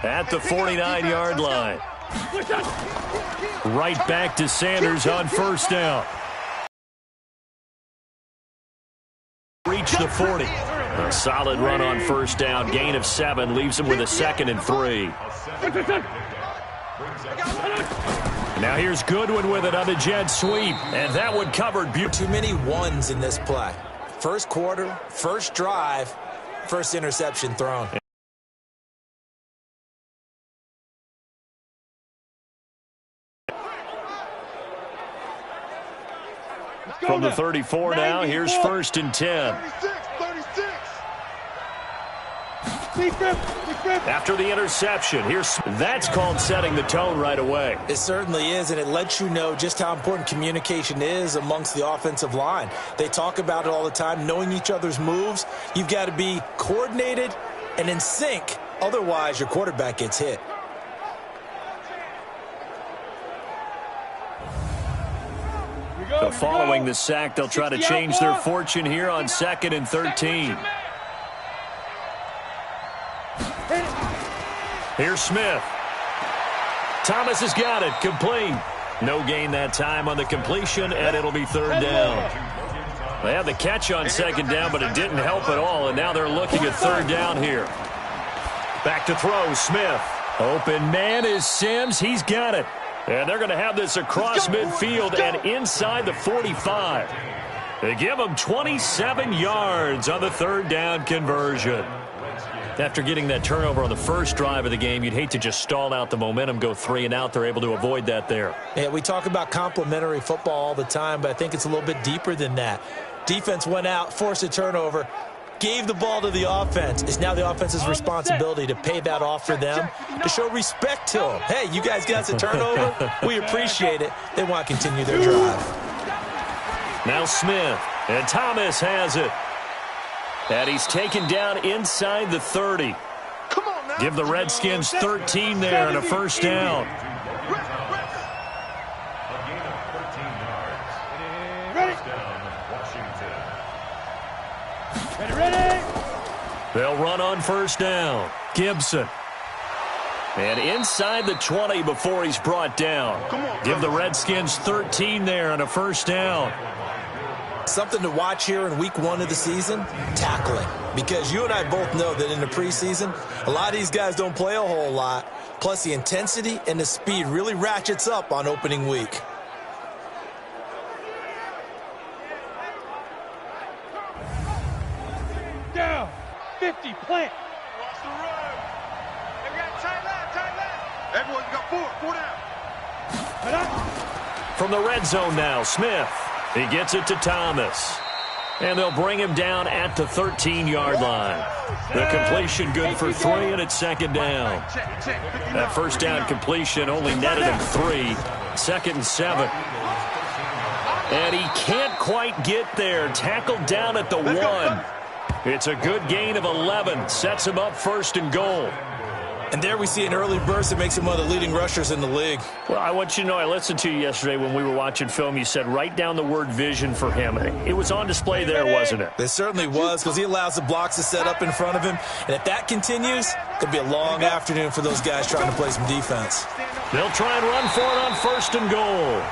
At the 49-yard line. Right back to Sanders on first down. Reach the 40. A solid run on first down. Gain of 7 leaves him with a 2nd and 3. Now here's Goodwin with it on the jet sweep. And that one covered. Too many ones in this play. First quarter, first drive, first interception thrown. From the 34 now, here's 1st and 10. After the interception, that's called setting the tone right away. It certainly is, and it lets you know just how important communication is amongst the offensive line. They talk about it all the time, knowing each other's moves. You've got to be coordinated and in sync, otherwise your quarterback gets hit. So following the sack, they'll try to change their fortune here on 2nd and 13. Here's Smith. Thomas has got it. Complete. No gain that time on the completion, and it'll be 3rd down. They had the catch on 2nd down, but it didn't help at all, and now they're looking at 3rd down here. Back to throw, Smith. Open man is Sims. He's got it. And they're going to have this across midfield and inside the 45. They give them 27 yards on the 3rd down conversion. After getting that turnover on the first drive of the game, you'd hate to just stall out the momentum, go 3 and out. They're able to avoid that there. Yeah, we talk about complementary football all the time, but I think it's a little bit deeper than that. Defense went out, forced a turnover, gave the ball to the offense. It's now the offense's responsibility to pay that off for them, to show respect to them. Hey, you guys got the turnover. We appreciate it. They want to continue their drive. Now Smith, and Thomas has it. And he's taken down inside the 30. Give the Redskins 13 there and a 1st down. They'll run on 1st down. Gibson. And inside the 20 before he's brought down. Give the Redskins 13 there and a 1st down. Something to watch here in week 1 of the season, tackling. Because you and I both know that in the preseason, a lot of these guys don't play a whole lot. Plus the intensity and the speed really ratchets up on opening week. Down, 50, plant. Watch the run. They got tight left. Everyone got 4 down. From the red zone now, Smith. He gets it to Thomas. And they'll bring him down at the 13-yard line. The completion good for 3, and it's 2nd down. That 1st down completion only netted him 3. 2nd and 7. And he can't quite get there. Tackled down at the 1. It's a good gain of 11. Sets him up 1st and goal. And there we see an early burst that makes him one of the leading rushers in the league. Well, I want you to know, I listened to you yesterday when we were watching film. You said write down the word vision for him. It was on display there, wasn't it? It certainly was, because he allows the blocks to set up in front of him. And if that continues, it could be a long afternoon for those guys trying to play some defense. They'll try and run for it on 1st and goal.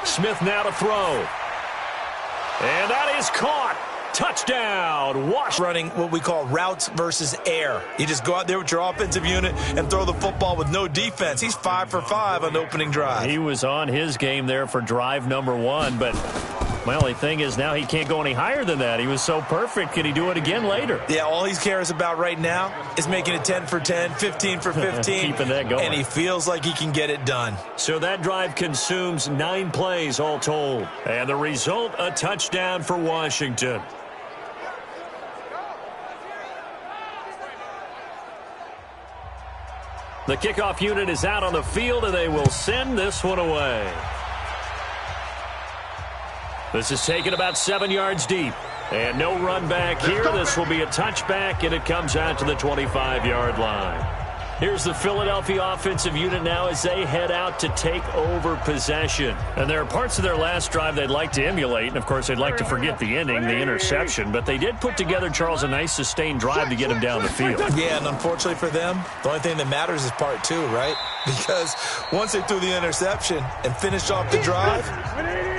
Smith now to throw. And that is caught. Touchdown. Wash. Running what we call routes versus air. You just go out there with your offensive unit and throw the football with no defense. He's 5 for 5 on the opening drive. He was on his game there for drive number 1, but my only thing is now he can't go any higher than that. He was so perfect. Can he do it again later? Yeah, all he cares about right now is making it 10 for 10, 15 for 15. Keeping that going. And he feels like he can get it done. So that drive consumes 9 plays all told. And the result, a touchdown for Washington. The kickoff unit is out on the field, and they will send this one away. This is taken about 7 yards deep. And no run back here. This will be a touchback, and it comes out to the 25-yard line. Here's the Philadelphia offensive unit now as they head out to take over possession. And there are parts of their last drive they'd like to emulate, and, of course, they'd like to forget the ending, the interception. But they did put together, Charles, a nice sustained drive to get him down the field. Yeah, and unfortunately for them, the only thing that matters is part two, right? Because once they threw the interception and finished off the drive,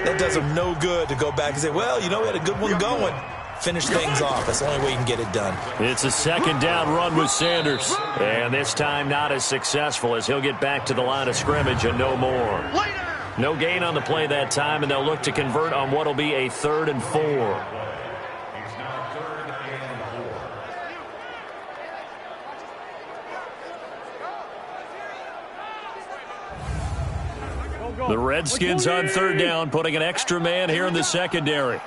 that does them no good to go back and say, well, you know, we had a good one going. Finish things off. That's the only way you can get it done. It's a second down run with Sanders. And this time not as successful as he'll get back to the line of scrimmage and no more. No gain on the play that time, and they'll look to convert on what will be a 3rd and 4. The Redskins on 3rd down, putting an extra man here in the secondary.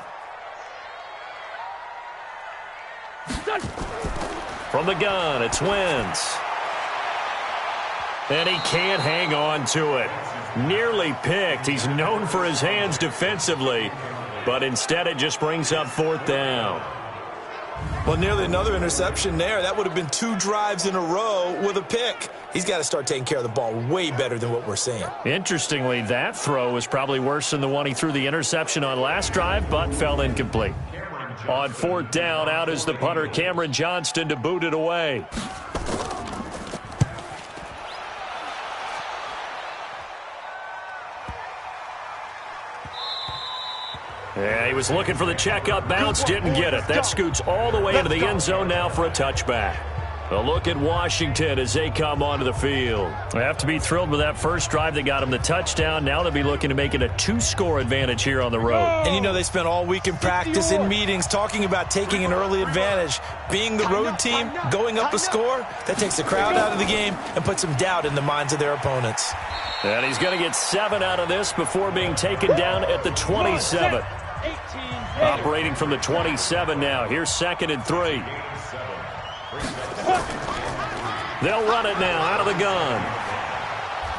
From the gun, it's Wentz. And he can't hang on to it. Nearly picked. He's known for his hands defensively, but instead it just brings up 4th down. Well, nearly another interception there. That would have been 2 drives in a row with a pick. He's got to start taking care of the ball way better than what we're seeing. Interestingly, that throw was probably worse than the one he threw the interception on last drive, but fell incomplete. On 4th down, out is the punter, Cameron Johnston, to boot it away. Yeah, he was looking for the checkup bounce, didn't get it. That scoots all the way into the end zone now for a touchback. A look at Washington as they come onto the field. They have to be thrilled with that first drive that got them the touchdown. Now they'll be looking to make it a 2-score advantage here on the road. And you know they spent all week in practice, in meetings, talking about taking an early advantage. Being the road team, going up a score, that takes the crowd out of the game and puts some doubt in the minds of their opponents. And he's going to get 7 out of this before being taken down at the 27. Operating from the 27 now. Here's 2nd and 3. They'll run it now out of the gun.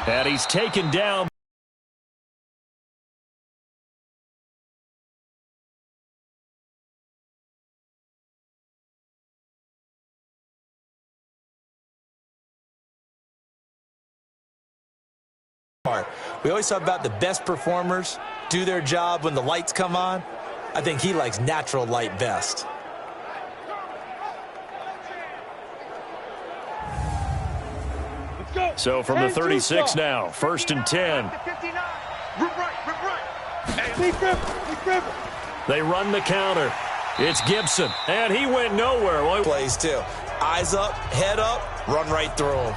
And he's taken down. We always talk about the best performers do their job when the lights come on. I think he likes natural light best. So from the 36 now, 1st and 10. They run the counter. It's Gibson, and he went nowhere. Well, plays too. Eyes up, head up, run right through him.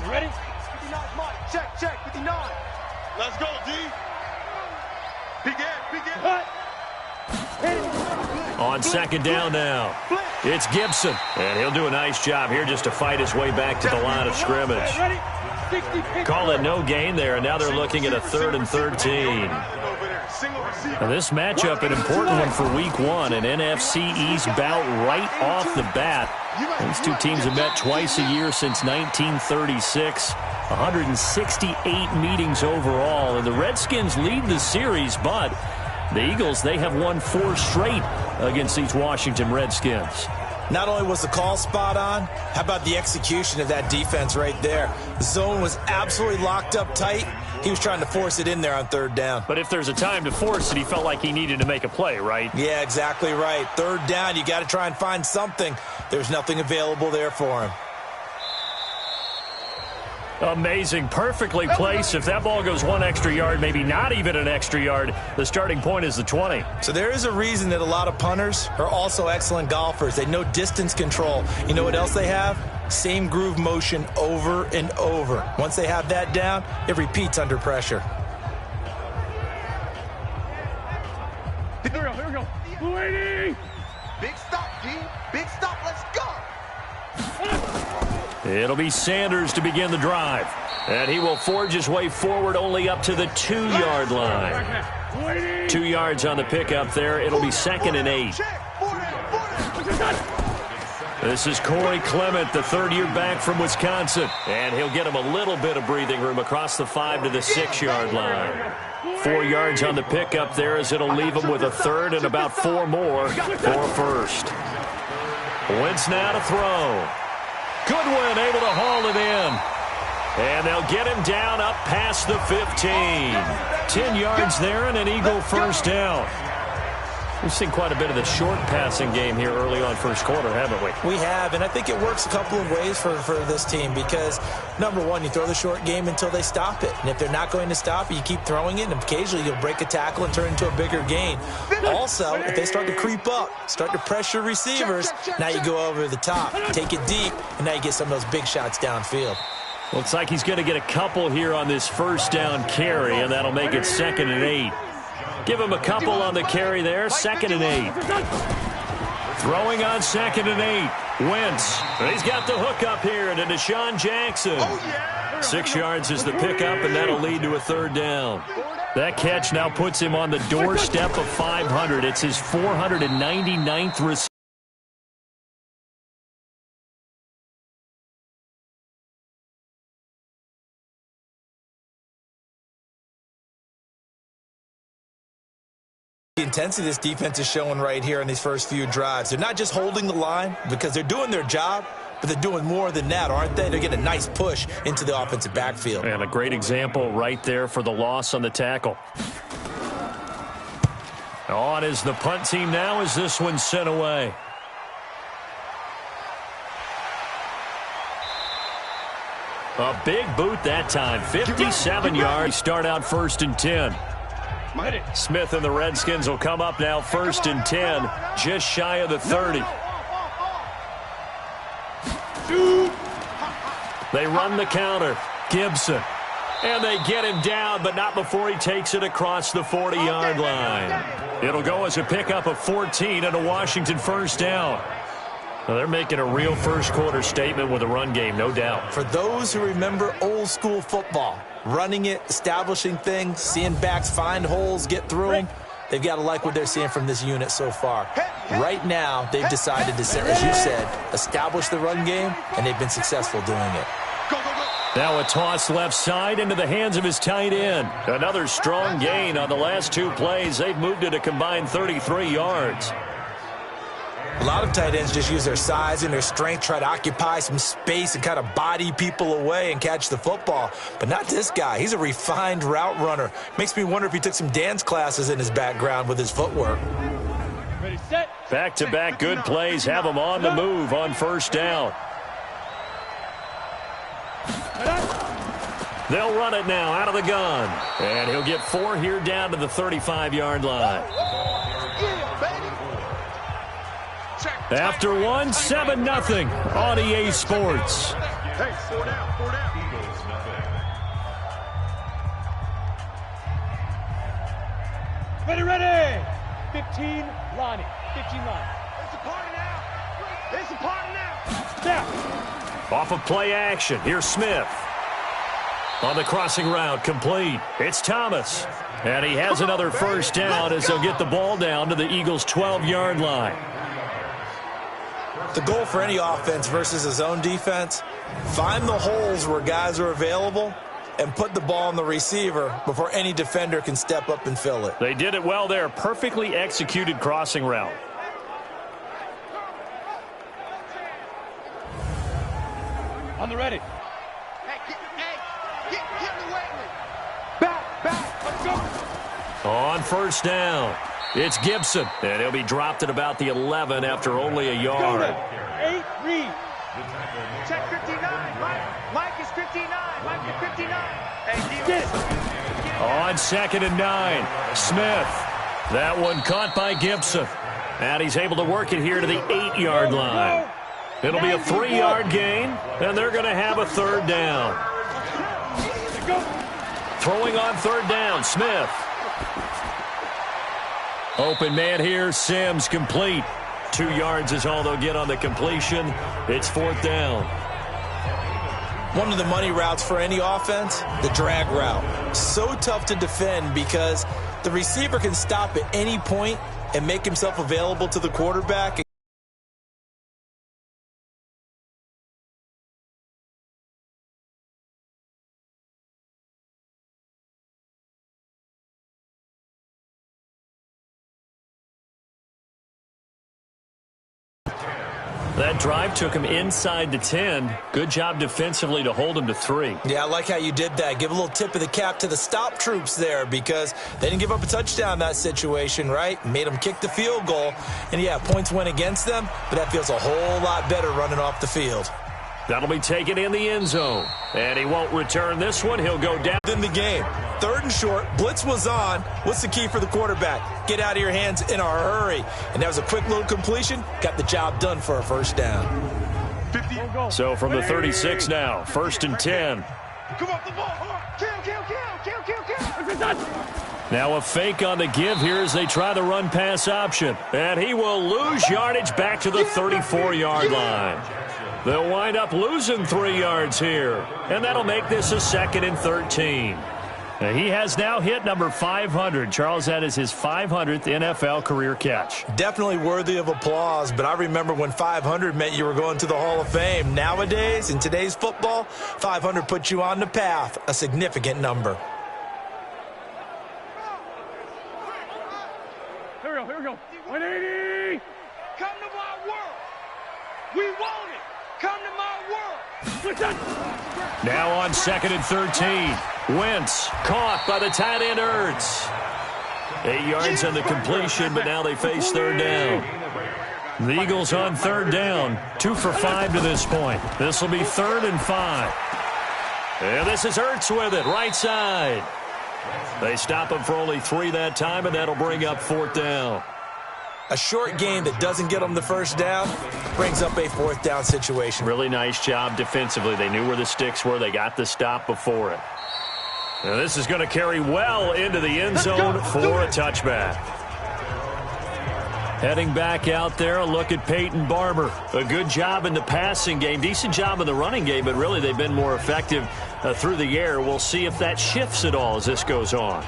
You ready? 59 Mike. Check, 59. Let's go, D. Begin. On 2nd down now, it's Gibson. And he'll do a nice job here just to fight his way back to the line of scrimmage. Call it no gain there, and now they're looking at a 3rd and 13. And this matchup, an important one for Week 1, an NFC East bout right off the bat. These two teams have met twice a year since 1936. 168 meetings overall, and the Redskins lead the series, but the Eagles, they have won 4 straight against these Washington Redskins. Not only was the call spot on, how about the execution of that defense right there? The zone was absolutely locked up tight. He was trying to force it in there on 3rd down. But if there's a time to force it, he felt like he needed to make a play, right? Yeah, exactly right. 3rd down, you got to try and find something. There's nothing available there for him. Amazing. Perfectly placed. If that ball goes 1 extra yard, maybe not even an extra yard, the starting point is the 20. So there is a reason that a lot of punters are also excellent golfers. They know distance control. You know what else they have? Same groove motion over and over. Once they have that down, it repeats under pressure. Here we go. 280. Big stop, D. Big stop. Let's go. It'll be Sanders to begin the drive. And he will forge his way forward only up to the 2-yard line. 2 yards on the pickup there. It'll be 2nd and 8. This is Corey Clement, the third-year back from Wisconsin. And he'll get him a little bit of breathing room across the 5 to the 6-yard line. 4 yards on the pickup there as it'll leave him with a third and about 4 more for first. Wentz now to throw. Goodwin able to haul it in. And they'll get him down up past the 15. 10 yards there and an Eagle first down. We've seen quite a bit of the short passing game here early on first quarter, haven't we? We have, and I think it works a couple of ways for this team because, number one, you throw the short game until they stop it. And if they're not going to stop it, you keep throwing it, and occasionally you'll break a tackle and turn it into a bigger gain. Also, if they start to creep up, start to pressure receivers, now you go over the top, take it deep, and now you get some of those big shots downfield. Looks like he's going to get a couple here on this first down carry, and that'll make it 2nd and 8. Give him a couple on the carry there. 2nd and 8. Throwing on 2nd and 8. Wentz. He's got the hook up here to Deshaun Jackson. 6 yards is the pickup, and that'll lead to a third down. That catch now puts him on the doorstep of 500. It's his 499th reception. The intensity this defense is showing right here in these first few drives. They're not just holding the line because they're doing their job, but they're doing more than that, aren't they? They're getting a nice push into the offensive backfield. And a great example right there for the loss on the tackle. On is the punt team now as this one's sent away. A big boot that time. 57 yards. Start out 1st and 10. Smith and the Redskins will come up now 1st and 10, just shy of the 30. They run the counter. Gibson. And they get him down, but not before he takes it across the 40-yard line. It'll go as a pickup of 14 and a Washington first down. Well, they're making a real first-quarter statement with a run game, no doubt. For those who remember old-school football, running it, establishing things, seeing backs find holes, get through them, they've got to like what they're seeing from this unit so far. Right now, they've decided to, as you said, establish the run game, and they've been successful doing it. Now a toss left side into the hands of his tight end. Another strong gain on the last 2 plays. They've moved it a combined 33 yards. A lot of tight ends just use their size and their strength, try to occupy some space and kind of body people away and catch the football. But not this guy. He's a refined route runner. Makes me wonder if he took some dance classes in his background with his footwork. Back-to-back good plays have him on the move on first down. They'll run it now out of the gun. And he'll get 4 here down to the 35-yard line. After one, 7-0 on EA Sports. Hey, 4 down, 4 down. Ready. 15, Lonnie. 15, Lonnie. It's a party now. It's a party now. Now. Off of play action, here's Smith. On the crossing route, complete. It's Thomas. And he has another first down as they'll get the ball down to the Eagles' 12-yard line. The goal for any offense versus his own defense, find the holes where guys are available and put the ball on the receiver before any defender can step up and fill it. They did it well there. Perfectly executed crossing route. On the ready. Hey, get the way. Back, let's go. On first down, it's Gibson. And he'll be dropped at about the 11 after only a yard. 8, read. Check 59. Mike is 59. Mike is 59. Hey, get it. On 2nd and 9, Smith. That one caught by Gibson. And he's able to work it here to the 8-yard line. It'll be a 3-yard gain, and they're going to have a third down. Throwing on third down, Smith. Open man here, Sims, complete. 2 yards is all they'll get on the completion. It's 4th down. One of the money routes for any offense, the drag route. So tough to defend because the receiver can stop at any point and make himself available to the quarterback. That drive took him inside the 10. Good job defensively to hold him to 3. Yeah, I like how you did that. Give a little tip of the cap to the stop troops there because they didn't give up a touchdown in that situation, right? Made them kick the field goal. And, yeah, points went against them, but that feels a whole lot better running off the field. That'll be taken in the end zone. And he won't return this one. He'll go down. In the game. 3rd and short. Blitz was on. What's the key for the quarterback? Get out of your hands in a hurry. And that was a quick little completion. Got the job done for a first down. So from the 36 now, 1st and 10. Come off the ball. Kill. Now a fake on the give here as they try the run-pass option. And he will lose yardage back to the 34-yard line. They'll wind up losing 3 yards here. And that'll make this a 2nd and 13. And he has now hit number 500. Charles, that is his 500th NFL career catch. Definitely worthy of applause, but I remember when 500 meant you were going to the Hall of Fame. Nowadays, in today's football, 500 puts you on the path, a significant number. Here we go. 180. Come to my world. We want it. Come to my world. Now on 2nd and 13. Wentz caught by the tight end Ertz. 8 yards on the completion, but now they face 3rd down. The Eagles on 3rd down. 2 for 5 to this point. This will be 3rd and 5. And this is Ertz with it, right side. They stop him for only 3 that time, and that'll bring up 4th down. A short game that doesn't get them the first down brings up a 4th down situation. Really nice job defensively. They knew where the sticks were. They got the stop before it. Now this is going to carry well into the end zone for a touchback. Heading back out there, a look at Peyton Barber. A good job in the passing game. Decent job in the running game, but really they've been more effective through the air. We'll see if that shifts at all as this goes on.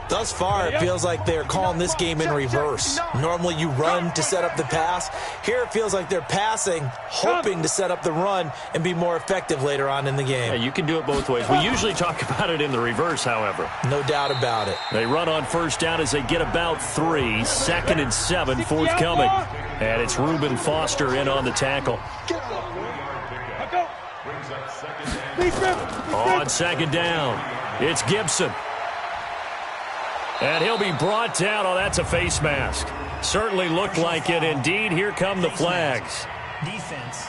Thus far, it feels like they're calling this game in reverse. Normally, you run to set up the pass. Here, it feels like they're passing, hoping to set up the run and be more effective later on in the game. Yeah, you can do it both ways. We usually talk about it in the reverse, however. No doubt about it. They run on 1st down as they get about 3. 2nd and 7, forthcoming. And it's Reuben Foster in on the tackle. On 2nd down, it's Gibson. And he'll be brought down. Oh, that's a face mask. Certainly looked like it. Indeed, here come the flags. Defense.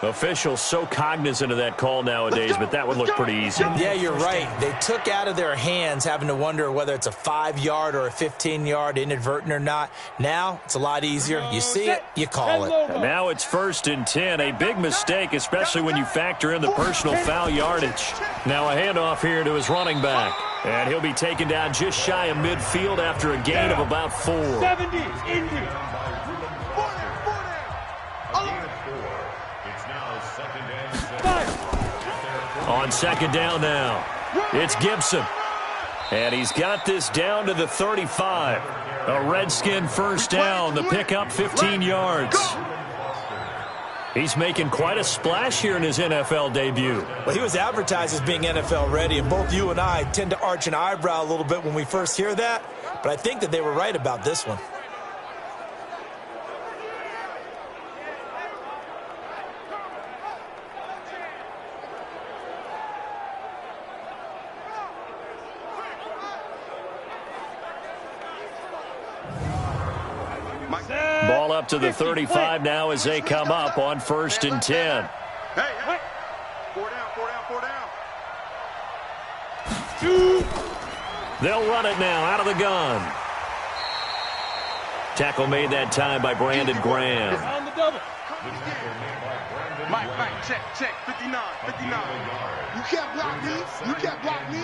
Officials so cognizant of that call nowadays, but that would look pretty easy. Yeah, you're right. They took out of their hands having to wonder whether it's a 5-yard or a 15-yard, inadvertent or not. Now, it's a lot easier. You see it, you call it. And now it's 1st and 10. A big mistake, especially when you factor in the personal foul yardage. Now a handoff here to his running back. And he'll be taken down just shy of midfield after a gain of about 4. 70, Indy. On 2nd down now, it's Gibson. And he's got this down to the 35. A Redskin 1st down, the pickup 15 yards. He's making quite a splash here in his NFL debut. Well, he was advertised as being NFL ready, and both you and I tend to arch an eyebrow a little bit when we first hear that, but I think that they were right about this one. Ball up to the 35 now as they come up on 1st and 10. Hey. 4 down. They'll run it now out of the gun. Tackle made that time by Brandon Graham. On the double. Mike, check. 59. You can't block me.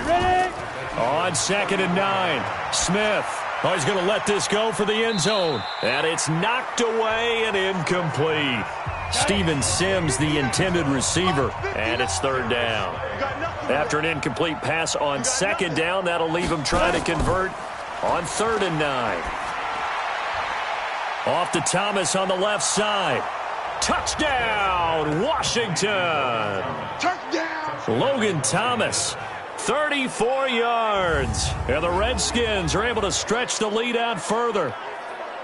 Ready? On 2nd and 9, Smith. Oh, he's going to let this go for the end zone. And it's knocked away and incomplete. Steven Sims, the intended receiver. And it's 3rd down. After an incomplete pass on 2nd down, that'll leave him trying to convert on 3rd and 9. Off to Thomas on the left side. Touchdown, Washington. Touchdown. Logan Thomas. 34 yards. And the Redskins are able to stretch the lead out further.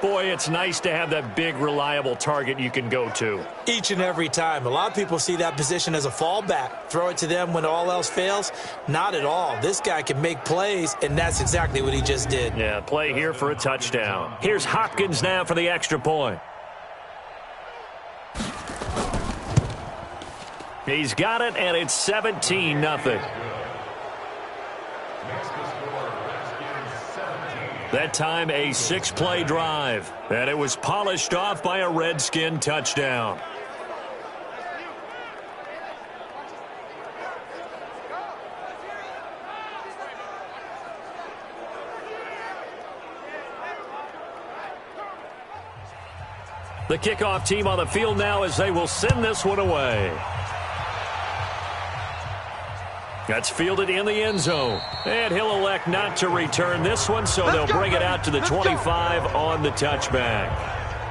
Boy, it's nice to have that big, reliable target you can go to. Each and every time. A lot of people see that position as a fallback. Throw it to them when all else fails. Not at all. This guy can make plays, and that's exactly what he just did. Yeah, play here for a touchdown. Here's Hopkins now for the extra point. He's got it, and it's 17-0. That time a 6-play drive, and it was polished off by a Redskin touchdown. The kickoff team on the field now as they will send this one away. That's fielded in the end zone. And he'll elect not to return this one, so they'll bring it out to the 25 on the touchback.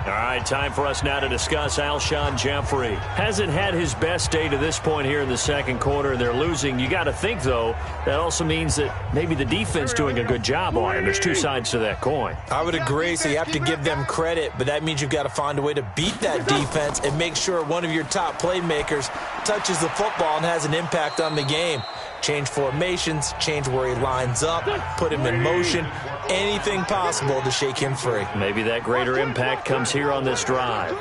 All right, time for us now to discuss Alshon Jeffrey. Hasn't had his best day to this point here in the second quarter. They're losing. You got to think, though, that also means that maybe the defense doing a good job on him. There's two sides to that coin. I would agree, so you have to give them credit, but that means you've got to find a way to beat that defense and make sure one of your top playmakers touches the football and has an impact on the game. Change formations, change where he lines up, put him in motion, anything possible to shake him free. Maybe that greater impact comes here on this drive.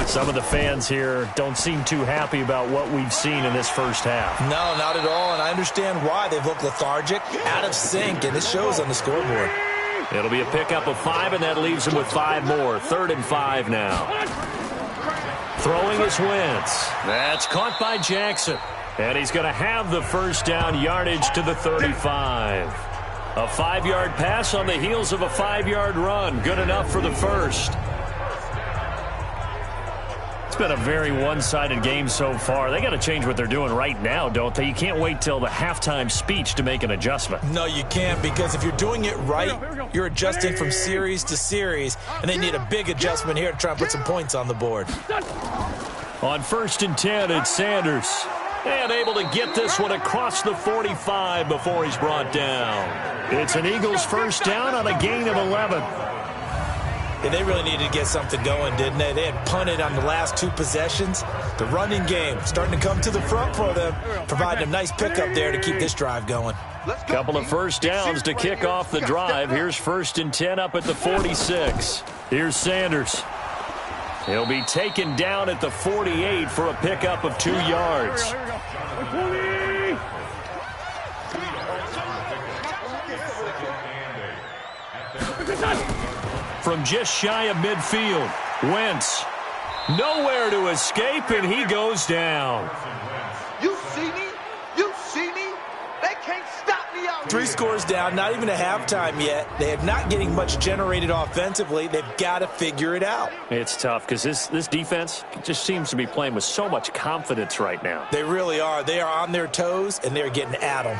Some of the fans here don't seem too happy about what we've seen in this first half. No, not at all, and I understand why. They've looked lethargic, out of sync, and it shows on the scoreboard. It'll be a pickup of 5, and that leaves them with 5 more. 3rd and 5 now. Throwing is Wentz. That's caught by Jackson. And he's going to have the first down, yardage to the 35. A 5-yard pass on the heels of a 5-yard run. Good enough for the first. It's been a very one-sided game so far. They got to change what they're doing right now, don't they? You can't wait till the halftime speech to make an adjustment. No, you can't, because if you're doing it right, you're adjusting from series to series, and they need a big adjustment here to try and put some points on the board. On 1st and 10, it's Sanders. And able to get this one across the 45 before he's brought down. It's an Eagles first down on a gain of 11. Yeah, they really needed to get something going, didn't they? They had punted on the last 2 possessions. The running game starting to come to the front for them, providing a nice pickup there to keep this drive going. Couple of first downs to kick off the drive. Here's 1st and 10 up at the 46. Here's Sanders. He'll be taken down at the 48 for a pickup of 2 yards. From just shy of midfield, Wentz. Nowhere to escape, and he goes down. You see me? You see me? They can't stop me out 3 scores down, not even a halftime yet. They are not getting much generated offensively. They've got to figure it out. It's tough because this defense just seems to be playing with so much confidence right now. They really are. They are on their toes, and they're getting at them.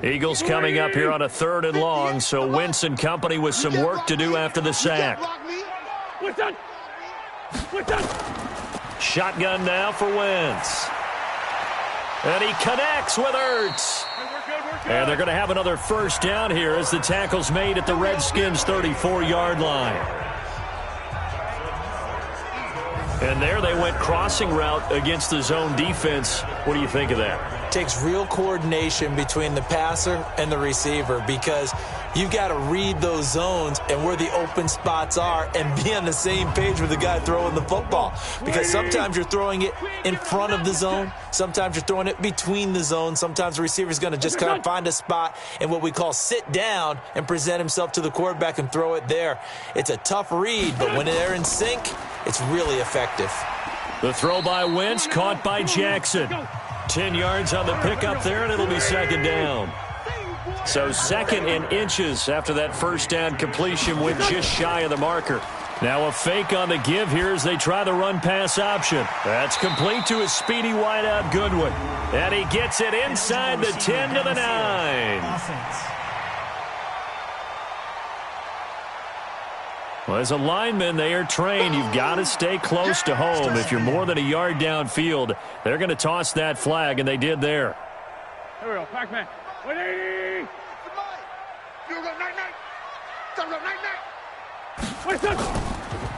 Eagles coming up here on a 3rd and long, so Wentz and company with some work to do after the sack. Shotgun now for Wentz. And he connects with Ertz. And they're going to have another first down here as the tackle's made at the Redskins' 34-yard line. And there they went crossing route against the zone defense. What do you think of that? Takes real coordination between the passer and the receiver, because you've got to read those zones and where the open spots are and be on the same page with the guy throwing the football. Because sometimes you're throwing it in front of the zone. Sometimes you're throwing it between the zones. Sometimes the receiver's going to just kind of find a spot and what we call sit down and present himself to the quarterback and throw it there. It's a tough read, but when they're in sync, it's really effective. The throw by Wentz, caught by Jackson. 10 yards on the pickup there, and it'll be 2nd down. So 2nd and inches after that first down completion, went just shy of the marker. Now a fake on the give here as they try the run-pass option. That's complete to his speedy wideout Goodwin. And he gets it inside the 10 to the 9. Well, as a lineman, they are trained. You've got to stay close to home. If you're more than a yard downfield, they're going to toss that flag, and they did there. Here we go, Pac-Man. 180.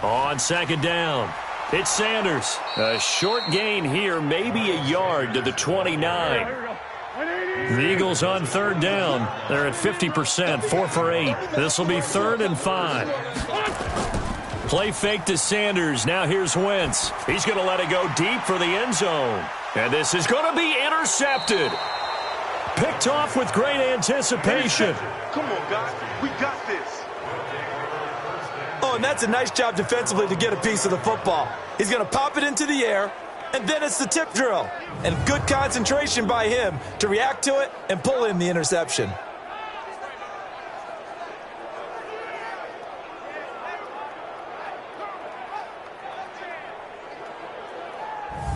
On second down, it's Sanders. A short gain here, maybe a yard to the 29. The Eagles on third down. They're at 50%, 4 for 8. This will be 3rd and 5. Play fake to Sanders. Now here's Wentz. He's going to let it go deep for the end zone. And this is going to be intercepted. Picked off with great anticipation. Come on, guys. We got this. Oh, and that's a nice job defensively to get a piece of the football. He's going to pop it into the air, and then it's the tip drill. And good concentration by him to react to it and pull in the interception.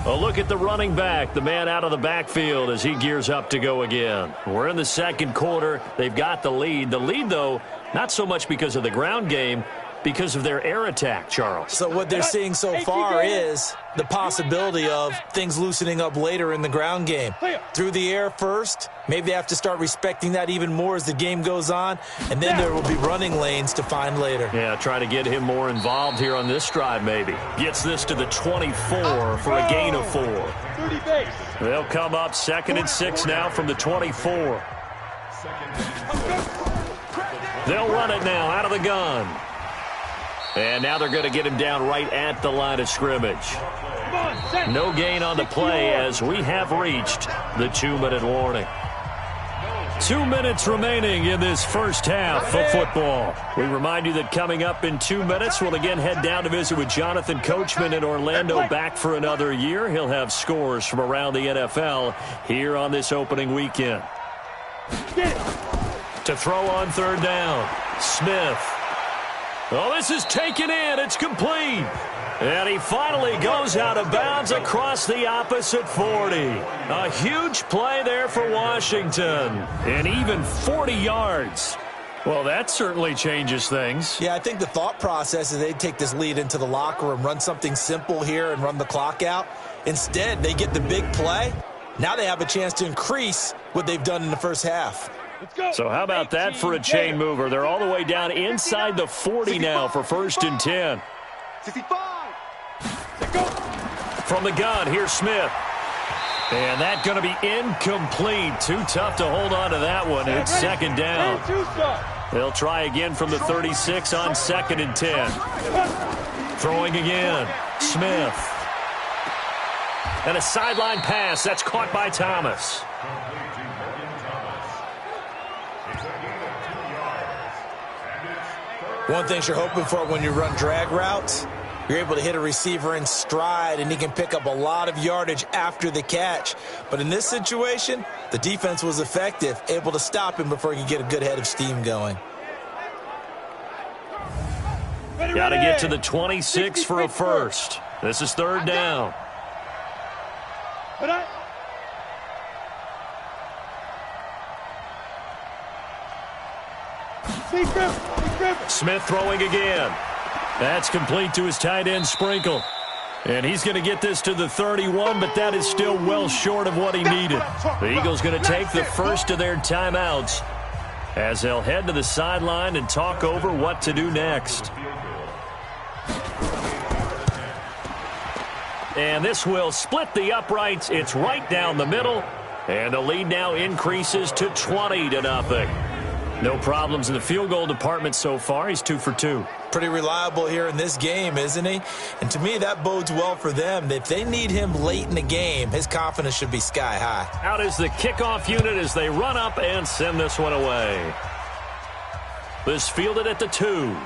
A look at the running back, the man out of the backfield as he gears up to go again. We're in the second quarter. They've got the lead. The lead, though, not so much because of the ground game, because of their air attack, Charles. So what they're seeing so far is the possibility of things loosening up later in the ground game. Through the air first, maybe they have to start respecting that even more as the game goes on, and then there will be running lanes to find later. Yeah, try to get him more involved here on this drive maybe. Gets this to the 24 for a gain of 4. 30 base. They'll come up 2nd and 6 now from the 24. They'll run it now out of the gun. And now they're going to get him down right at the line of scrimmage. No gain on the play as we have reached the 2-minute warning. 2 minutes remaining in this first half of football. We remind you that coming up in 2 minutes, we'll again head down to visit with Jonathan Coachman in Orlando, back for another year. He'll have scores from around the NFL here on this opening weekend. To throw on third down, Smith. Oh, this is taken in. It's complete. And he finally goes out of bounds across the opposite 40. A huge play there for Washington. And even 40 yards. Well, that certainly changes things. Yeah, I think the thought process is they'd take this lead into the locker room, run something simple here and run the clock out. Instead, they get the big play. Now they have a chance to increase what they've done in the first half. So how about that for a chain mover? They're all the way down inside the 40 now for 1st and 10. 65. From the gun, here's Smith. And that's going to be incomplete. Too tough to hold on to that one. It's 2nd down. They'll try again from the 36 on 2nd and 10. Throwing again. Smith. And a sideline pass. That's caught by Thomas. One thing you're hoping for when you run drag routes, you're able to hit a receiver in stride, and he can pick up a lot of yardage after the catch. But in this situation, the defense was effective, able to stop him before he could get a good head of steam going. Got to get to the 26 for a first. This is 3rd down. Smith throwing again. That's complete to his tight end, Sprinkle. And he's going to get this to the 31, but that is still well short of what he needed. The Eagles going to take the first of their timeouts as they'll head to the sideline and talk over what to do next. And this will split the uprights. It's right down the middle. And the lead now increases to 20-0. No problems in the field goal department so far. He's 2 for 2. Pretty reliable here in this game, isn't he? And to me, that bodes well for them. If they need him late in the game, his confidence should be sky high. Out is the kickoff unit as they run up and send this one away. This fielded at the 2.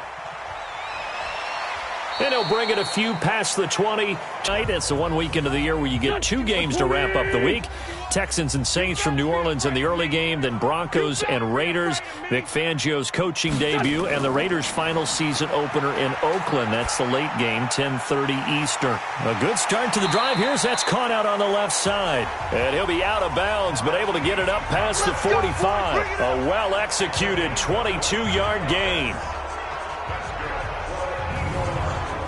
And he'll bring it a few past the 20. Tonight, it's the 1 weekend of the year where you get 2 games to wrap up the week. Texans and Saints from New Orleans in the early game, then Broncos and Raiders. Vic Fangio's coaching debut, and the Raiders' final season opener in Oakland. That's the late game, 10:30 Eastern. A good start to the drive here as that's caught out on the left side. And he'll be out of bounds, but able to get it up past the 45. A well-executed 22-yard gain.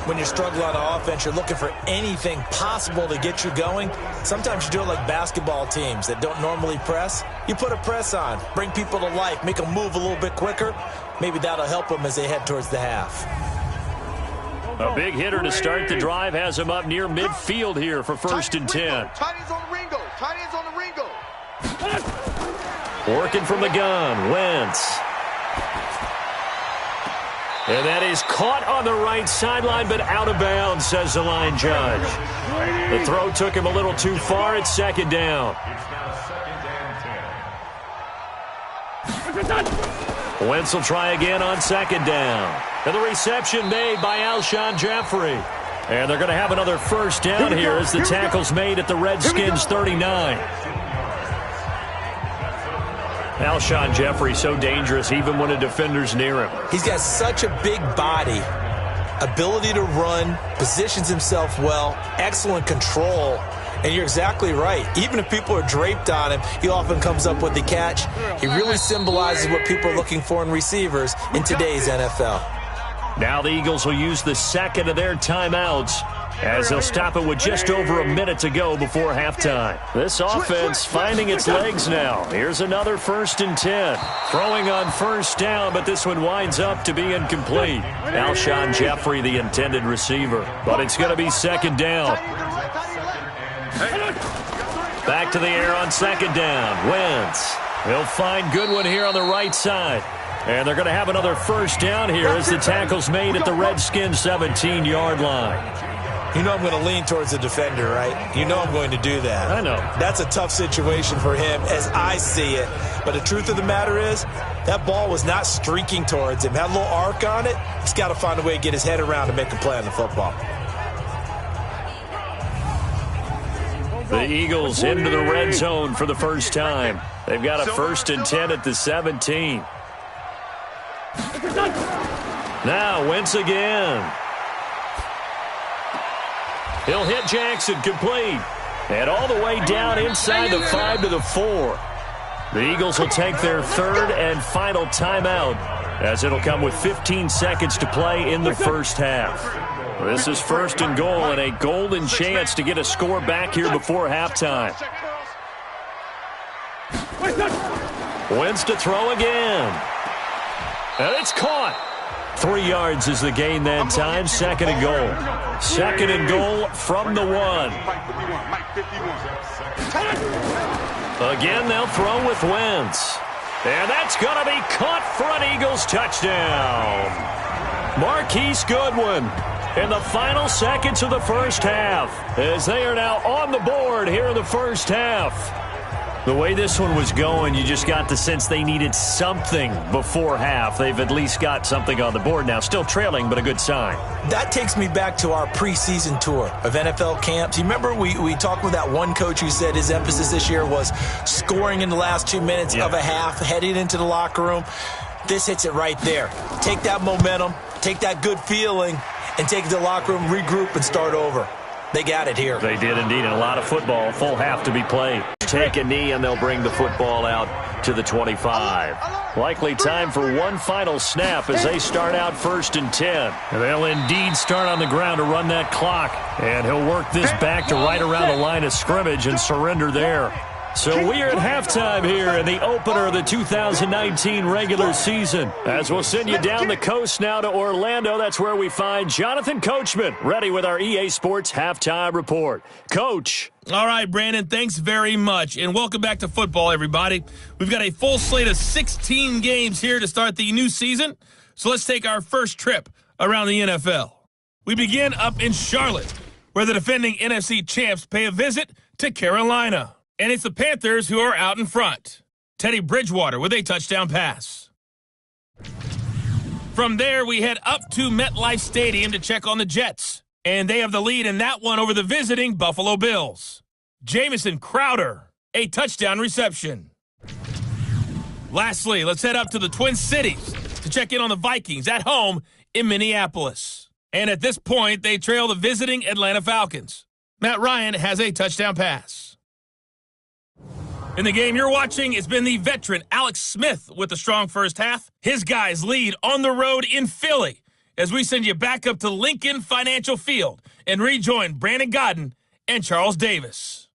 When you're struggling on offense, you're looking for anything possible to get you going. Sometimes you do it like basketball teams that don't normally press. You put a press on, bring people to life, make them move a little bit quicker. Maybe that'll help them as they head towards the half. A big hitter to start the drive has him up near midfield here for 1st and 10. Tight ends on the Ringo. Tight ends on the Ringo. Working from the gun, Wentz. And that is caught on the right sideline, but out of bounds, says the line judge. The throw took him a little too far. It's 2nd down. Wentz will try again on 2nd down. And the reception made by Alshon Jeffrey. And they're going to have another 1st down here as the tackle's made at the Redskins 39. Alshon Jeffrey so dangerous even when a defender's near him. He's got such a big body, ability to run, positions himself well, excellent control. And you're exactly right. Even if people are draped on him, he often comes up with the catch. He really symbolizes what people are looking for in receivers in today's NFL. Now the Eagles will use the 2nd of their timeouts as they'll stop it with just over a minute to go before halftime. This offense finding its legs now. Here's another 1st and 10. Throwing on 1st down, but this one winds up to be incomplete. Alshon Jeffrey, the intended receiver. But it's going to be 2nd down. Back to the air on 2nd down. Wentz. He'll find Goodwin here on the right side. And they're going to have another 1st down here as the tackle's made at the Redskins 17-yard line. You know I'm going to lean towards the defender, right? You know I'm going to do that. I know. That's a tough situation for him as I see it. But the truth of the matter is, that ball was not streaking towards him. Had a little arc on it. He's got to find a way to get his head around and make a play on the football. The Eagles into the red zone for the first time. They've got a 1st and 10 at the 17. Now Wentz again. He'll hit Jackson, complete. And all the way down inside the 5 to the 4. The Eagles will take their 3rd and final timeout as it'll come with 15 seconds to play in the first half. This is 1st and goal and a golden chance to get a score back here before halftime. Wentz to throw again. And it's caught. 3 yards is the gain that time. 2nd and goal. 2nd and goal from the 1. Again, they'll throw with Wentz. And that's going to be caught for an Eagles touchdown. Marquise Goodwin in the final seconds of the first half as they are now on the board here in the first half. The way this one was going, you just got the sense they needed something before half. They've at least got something on the board now. Still trailing, but a good sign. That takes me back to our preseason tour of NFL camps. You remember we talked with that one coach who said his emphasis this year was scoring in the last 2 minutes of a half, heading into the locker room. This hits it right there. Take that momentum, take that good feeling, and take it to the locker room, regroup, and start over. They got it here. They did indeed, and a lot of football, full half to be played. Take a knee, and they'll bring the football out to the 25. Likely time for one final snap as they start out 1st and 10. And they'll indeed start on the ground to run that clock. And he'll work this back to right around the line of scrimmage and surrender there. So we are at halftime here in the opener of the 2019 regular season. As we'll send you down the coast now to Orlando, that's where we find Jonathan Coachman, ready with our EA Sports Halftime Report. Coach. All right, Brandon, thanks very much. And welcome back to football, everybody. We've got a full slate of 16 games here to start the new season. So let's take our first trip around the NFL. We begin up in Charlotte, where the defending NFC champs pay a visit to Carolina. And it's the Panthers who are out in front. Teddy Bridgewater with a touchdown pass. From there, we head up to MetLife Stadium to check on the Jets. And they have the lead in that one over the visiting Buffalo Bills. Jamison Crowder, a touchdown reception. Lastly, let's head up to the Twin Cities to check in on the Vikings at home in Minneapolis. And at this point, they trail the visiting Atlanta Falcons. Matt Ryan has a touchdown pass. In the game you're watching, it's been the veteran Alex Smith with a strong first half. His guys lead on the road in Philly. as we send you back up to Lincoln Financial Field and rejoin Brandon Godden and Charles Davis.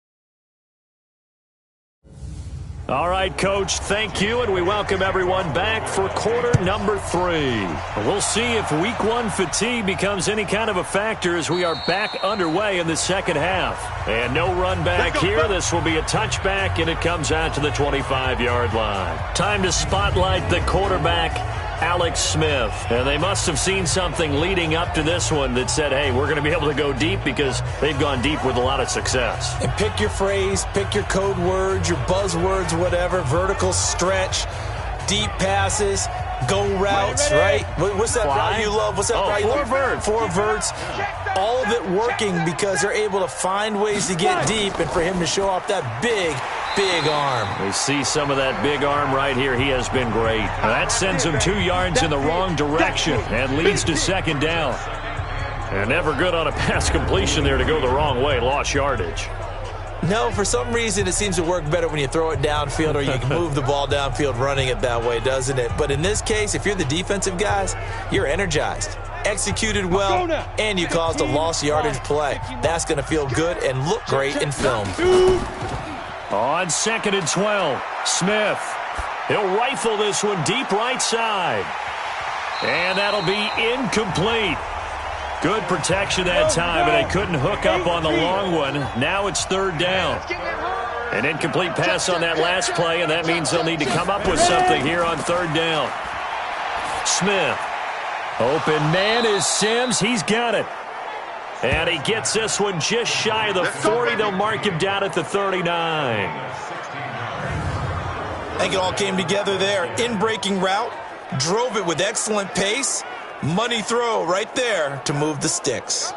All right, Coach, thank you, and we welcome everyone back for quarter number 3. We'll see if week 1 fatigue becomes any kind of a factor as we are back underway in the second half. And no run back here. This will be a touchback, and it comes out to the 25-yard line. Time to spotlight the quarterback, Alex Smith. And they must have seen something leading up to this one that said, hey, we're going to be able to go deep, because they've gone deep with a lot of success. And pick your phrase, pick your code words, your buzzwords, whatever, vertical stretch, deep passes, go routes, right? What's that route you love? What's that route you love? 4 verts. 4 verts. All of it working because they're able to find ways to get deep, and for him to show off that big arm. We see some of that big arm right here. He has been great. That sends him 2 yards in the wrong direction and leads to second down. And never good on a pass completion there to go the wrong way. Lost yardage. No, for some reason it seems to work better when you throw it downfield, or you can move the ball downfield running it that way, doesn't it? But in this case, if you're the defensive guys, you're energized, executed well, and you caused a lost yardage play. That's going to feel good and look great in film. On 2nd and 12, Smith. He'll rifle this one deep right side. And that'll be incomplete. Good protection that time, but they couldn't hook up on the long one. Now it's 3rd down. An incomplete pass on that last play, and that means they'll need to come up with something here on 3rd down. Smith. Open man is Sims. He's got it. And he gets this one just shy of the 40. They'll mark him down at the 39. I think it all came together there. In-breaking route, drove it with excellent pace. Money throw right there to move the sticks.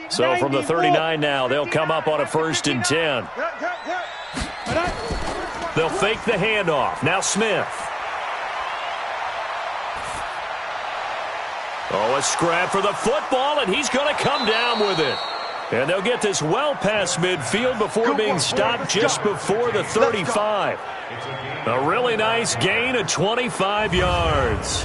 So from the 39 now, they'll come up on a 1st and 10. They'll fake the handoff. Now Smith. Oh, a scrap for the football, and he's going to come down with it. And they'll get this well past midfield before being stopped just before the 35. A really nice gain of 25 yards.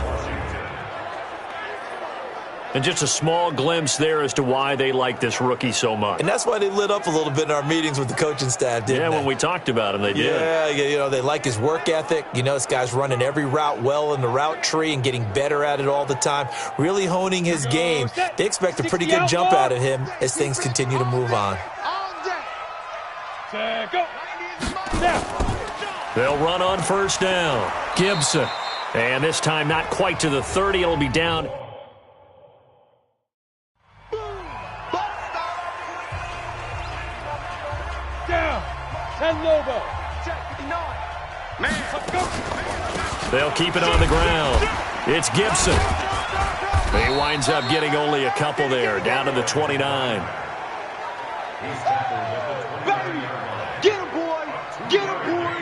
And just a small glimpse there as to why they like this rookie so much. And that's why they lit up a little bit in our meetings with the coaching staff, didn't they? Yeah, when we talked about him, they did. Yeah, you know, they like his work ethic. You know, this guy's running every route well in the route tree and getting better at it all the time, really honing his game. They expect a pretty good jump out of him as things continue to move on. They'll run on 1st down. Gibson. And this time not quite to the 30. It'll be down. They'll keep it on the ground. It's Gibson. He winds up getting only a couple there, down to the 29. Get him, boy! Get him, boy!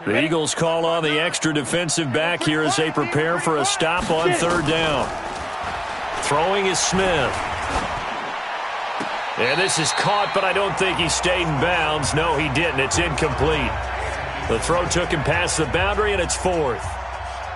The Eagles call on the extra defensive back here as they prepare for a stop on 3rd down. Throwing is Smith. And this is caught, but I don't think he stayed in bounds. No, he didn't. It's incomplete. The throw took him past the boundary, and it's 4th.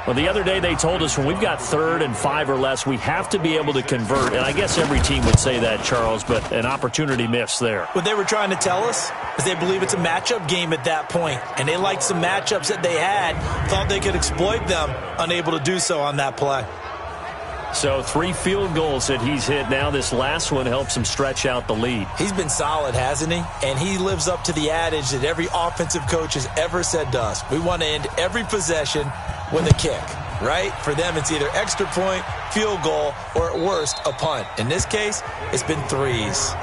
Well, the other day they told us when we've got 3rd and 5 or less, we have to be able to convert. And I guess every team would say that, Charles, but an opportunity missed there. What they were trying to tell us is they believe it's a matchup game at that point, and they liked some matchups that they had, thought they could exploit them, unable to do so on that play. So 3 field goals that he's hit now. This last one helps him stretch out the lead. He's been solid, hasn't he? And he lives up to the adage that every offensive coach has ever said to us. We want to end every possession with a kick, right? For them, it's either extra point, field goal, or at worst, a punt. In this case, it's been 3s.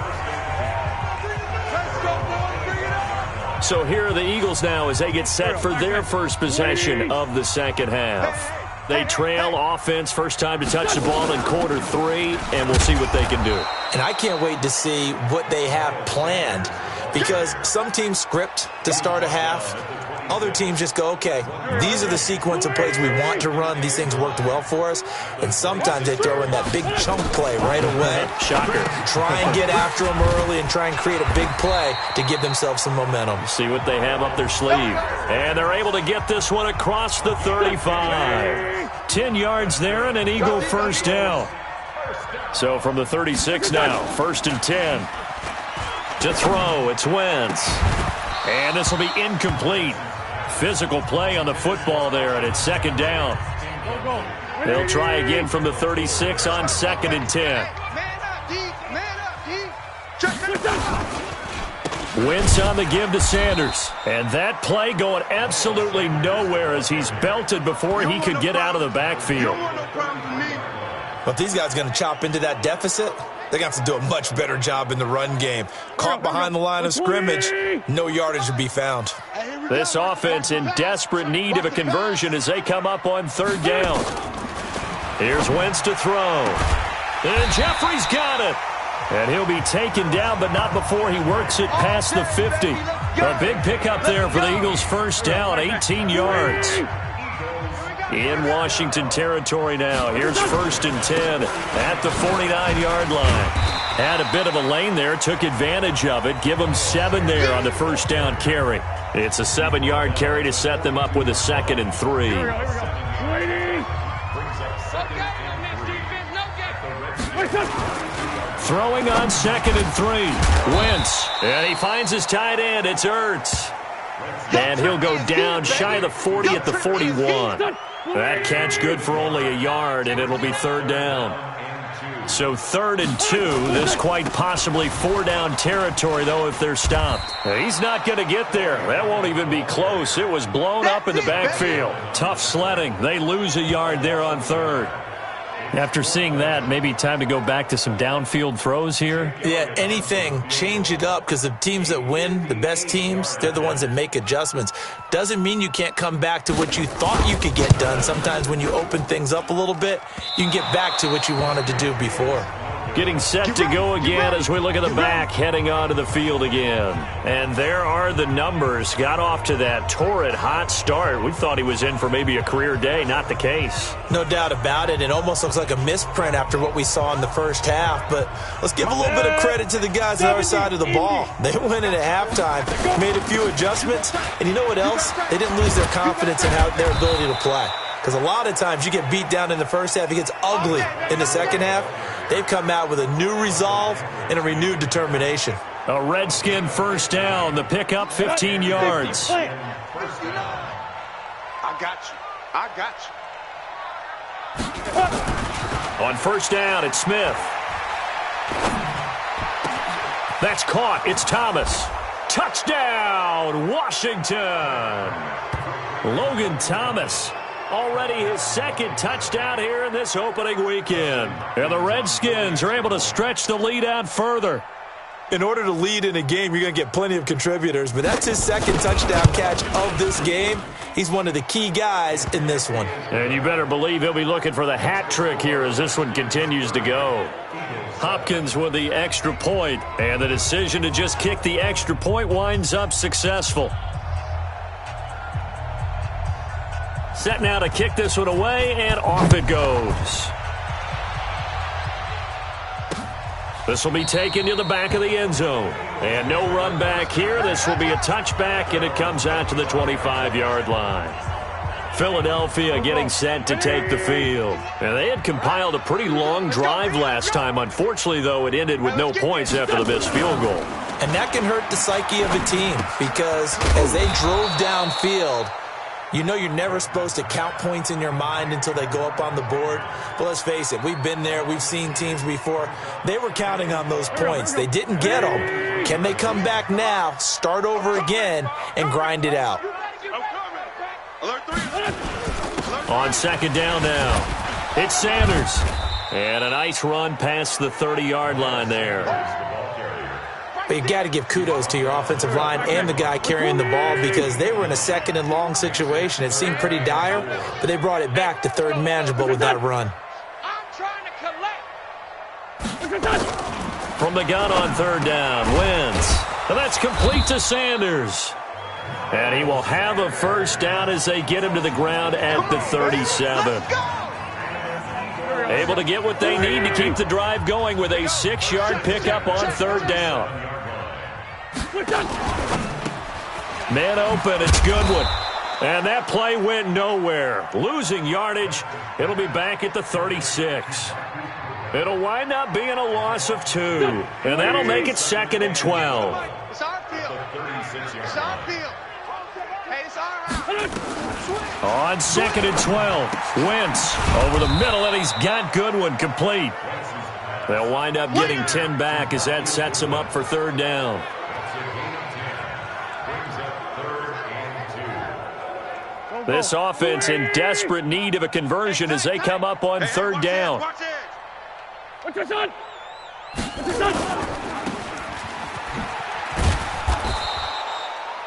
So here are the Eagles now as they get set for their first possession of the second half. They trail offense, first time to touch the ball in quarter 3, and we'll see what they can do. And I can't wait to see what they have planned, because some teams script to start a half. Other teams just go, okay, these are the sequence of plays we want to run. These things worked well for us. And sometimes they throw in that big chunk play right away. Shocker. Try and get after them early and try and create a big play to give themselves some momentum. See what they have up their sleeve. And they're able to get this one across the 35. 10 yards there and an Eagle first down. So from the 36 now, 1st and 10. To throw, it's Wentz. And this will be incomplete. Physical play on the football there, and it's 2nd down. They'll try again from the 36 on 2nd and 10. Wentz on the give to Sanders. And that play going absolutely nowhere as he's belted before he could get out of the backfield. But if these guys are going to chop into that deficit, they're going to have to do a much better job in the run game. Caught behind the line of scrimmage, no yardage to be found. This offense in desperate need of a conversion as they come up on 3rd down. Here's Wentz to throw. And Jeffrey's got it. And he'll be taken down, but not before he works it past the 50. A big pickup there for the Eagles' first down, 18 yards. In Washington territory now. Here's 1st and 10 at the 49-yard line. Had a bit of a lane there, took advantage of it. Give them 7 there on the 1st down carry. It's a 7-yard carry to set them up with a 2nd and 3. Throwing on 2nd and 3. Wentz. And he finds his tight end. It's Ertz. And he'll go down shy of the 40 at the 41. That catch good for only a yard, and it'll be 3rd down. So 3rd and 2. This quite possibly 4-down territory, though, if they're stopped. He's not going to get there. That won't even be close. It was blown up in the backfield. Tough sledding. They lose a yard there on 3rd. After seeing that, maybe time to go back to some downfield throws here. Yeah, anything. Change it up, because the teams that win, the best teams, they're the ones that make adjustments. Doesn't mean you can't come back to what you thought you could get done. Sometimes when you open things up a little bit, you can get back to what you wanted to do before. Getting set to go again as we look at the back, heading onto the field again. And there are the numbers. Got off to that torrid hot start. We thought he was in for maybe a career day. Not the case. No doubt about it. It almost looks like a misprint after what we saw in the first half. But let's give a little bit of credit to the guys on our side of the ball. They went in at halftime, made a few adjustments, and you know what else? They didn't lose their confidence in their ability to play. Because a lot of times you get beat down in the first half, it gets ugly in the second half. They've come out with a new resolve and a renewed determination. A Redskin first down. The pickup, 15 yards. I got you. I got you. On 1st down, it's Smith. That's caught. It's Thomas. Touchdown, Washington. Logan Thomas. Already his 2nd touchdown here in this opening weekend. And the Redskins are able to stretch the lead out further. In order to lead in a game, you're going to get plenty of contributors, but that's his 2nd touchdown catch of this game. He's one of the key guys in this one. And you better believe he'll be looking for the hat trick here as this one continues to go. Hopkins with the extra point, and the decision to just kick the extra point winds up successful. Set now to kick this one away, and off it goes. This will be taken to the back of the end zone. And no run back here. This will be a touchback, and it comes out to the 25-yard line. Philadelphia getting set to take the field. And they had compiled a pretty long drive last time. Unfortunately, though, it ended with no points after the missed field goal. And that can hurt the psyche of a team, because as they drove downfield, you know you're never supposed to count points in your mind until they go up on the board. But let's face it, we've been there. We've seen teams before. They were counting on those points. They didn't get them. Can they come back now, start over again, and grind it out? On 2nd down now, it's Sanders. And a nice run past the 30-yard line there. But you got to give kudos to your offensive line and the guy carrying the ball, because they were in a 2nd and long situation. It seemed pretty dire, but they brought it back to 3rd and manageable with that run. From the gun on 3rd down, Wentz. And that's complete to Sanders. And he will have a first down as they get him to the ground at the 37. Able to get what they need to keep the drive going with a 6-yard pickup on third down. Man open, it's Goodwin. And that play went nowhere. Losing yardage, it'll be back at the 36. It'll wind up being a loss of 2. And that'll make it 2nd and 12. It's our field. It's our field. Hey, it's our house. On 2nd and 12, Wentz over the middle, and he's got Goodwin complete. They'll wind up getting 10 back as that sets him up for third down. This offense in desperate need of a conversion as they come up on third down. What's your son? What's your son?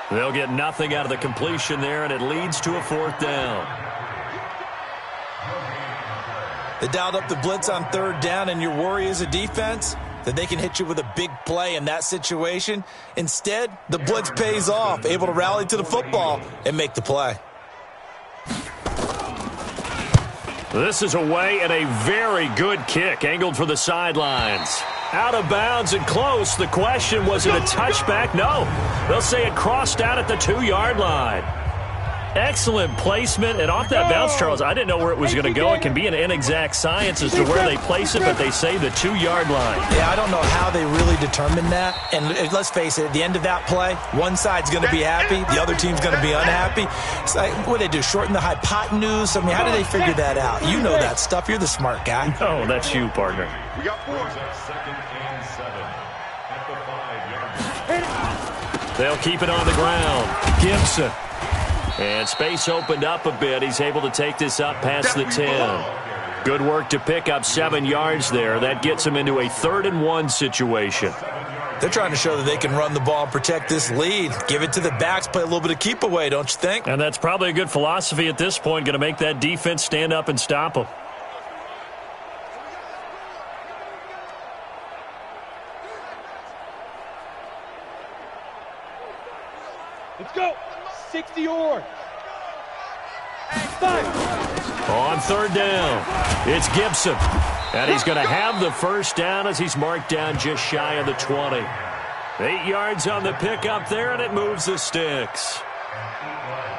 They'll get nothing out of the completion there, and it leads to a fourth down. They dialed up the blitz on third down, and your worry as a defense that they can hit you with a big play in that situation. Instead, the blitz pays off, able to rally to the football and make the play. This is away and a very good kick, angled for the sidelines. Out of bounds and close. The question, was it a touchback? No. They'll say it crossed out at the 2-yard line. Excellent placement. And off that bounce, Charles, I didn't know where it was going to go. It can be an inexact science as to where they place it, but they say the 2-yard line. Yeah, I don't know how they really determined that. And let's face it, at the end of that play, one side's going to be happy, the other team's going to be unhappy. It's like, what do they do, shorten the hypotenuse? I mean, how do they figure that out? You know that stuff. You're the smart guy. No, that's you, partner. We got 4. They'll keep it on the ground. Gibson. And space opened up a bit. He's able to take this up past the 10. Good work to pick up 7 yards there. That gets him into a 3rd and 1 situation. They're trying to show that they can run the ball and protect this lead. Give it to the backs, play a little bit of keep away, don't you think? And that's probably a good philosophy at this point. Going to make that defense stand up and stop them. Let's go. 60 yards. 5. On third down, it's Gibson. And he's going to have the first down as he's marked down just shy of the 20. 8 yards on the pickup there, and it moves the sticks.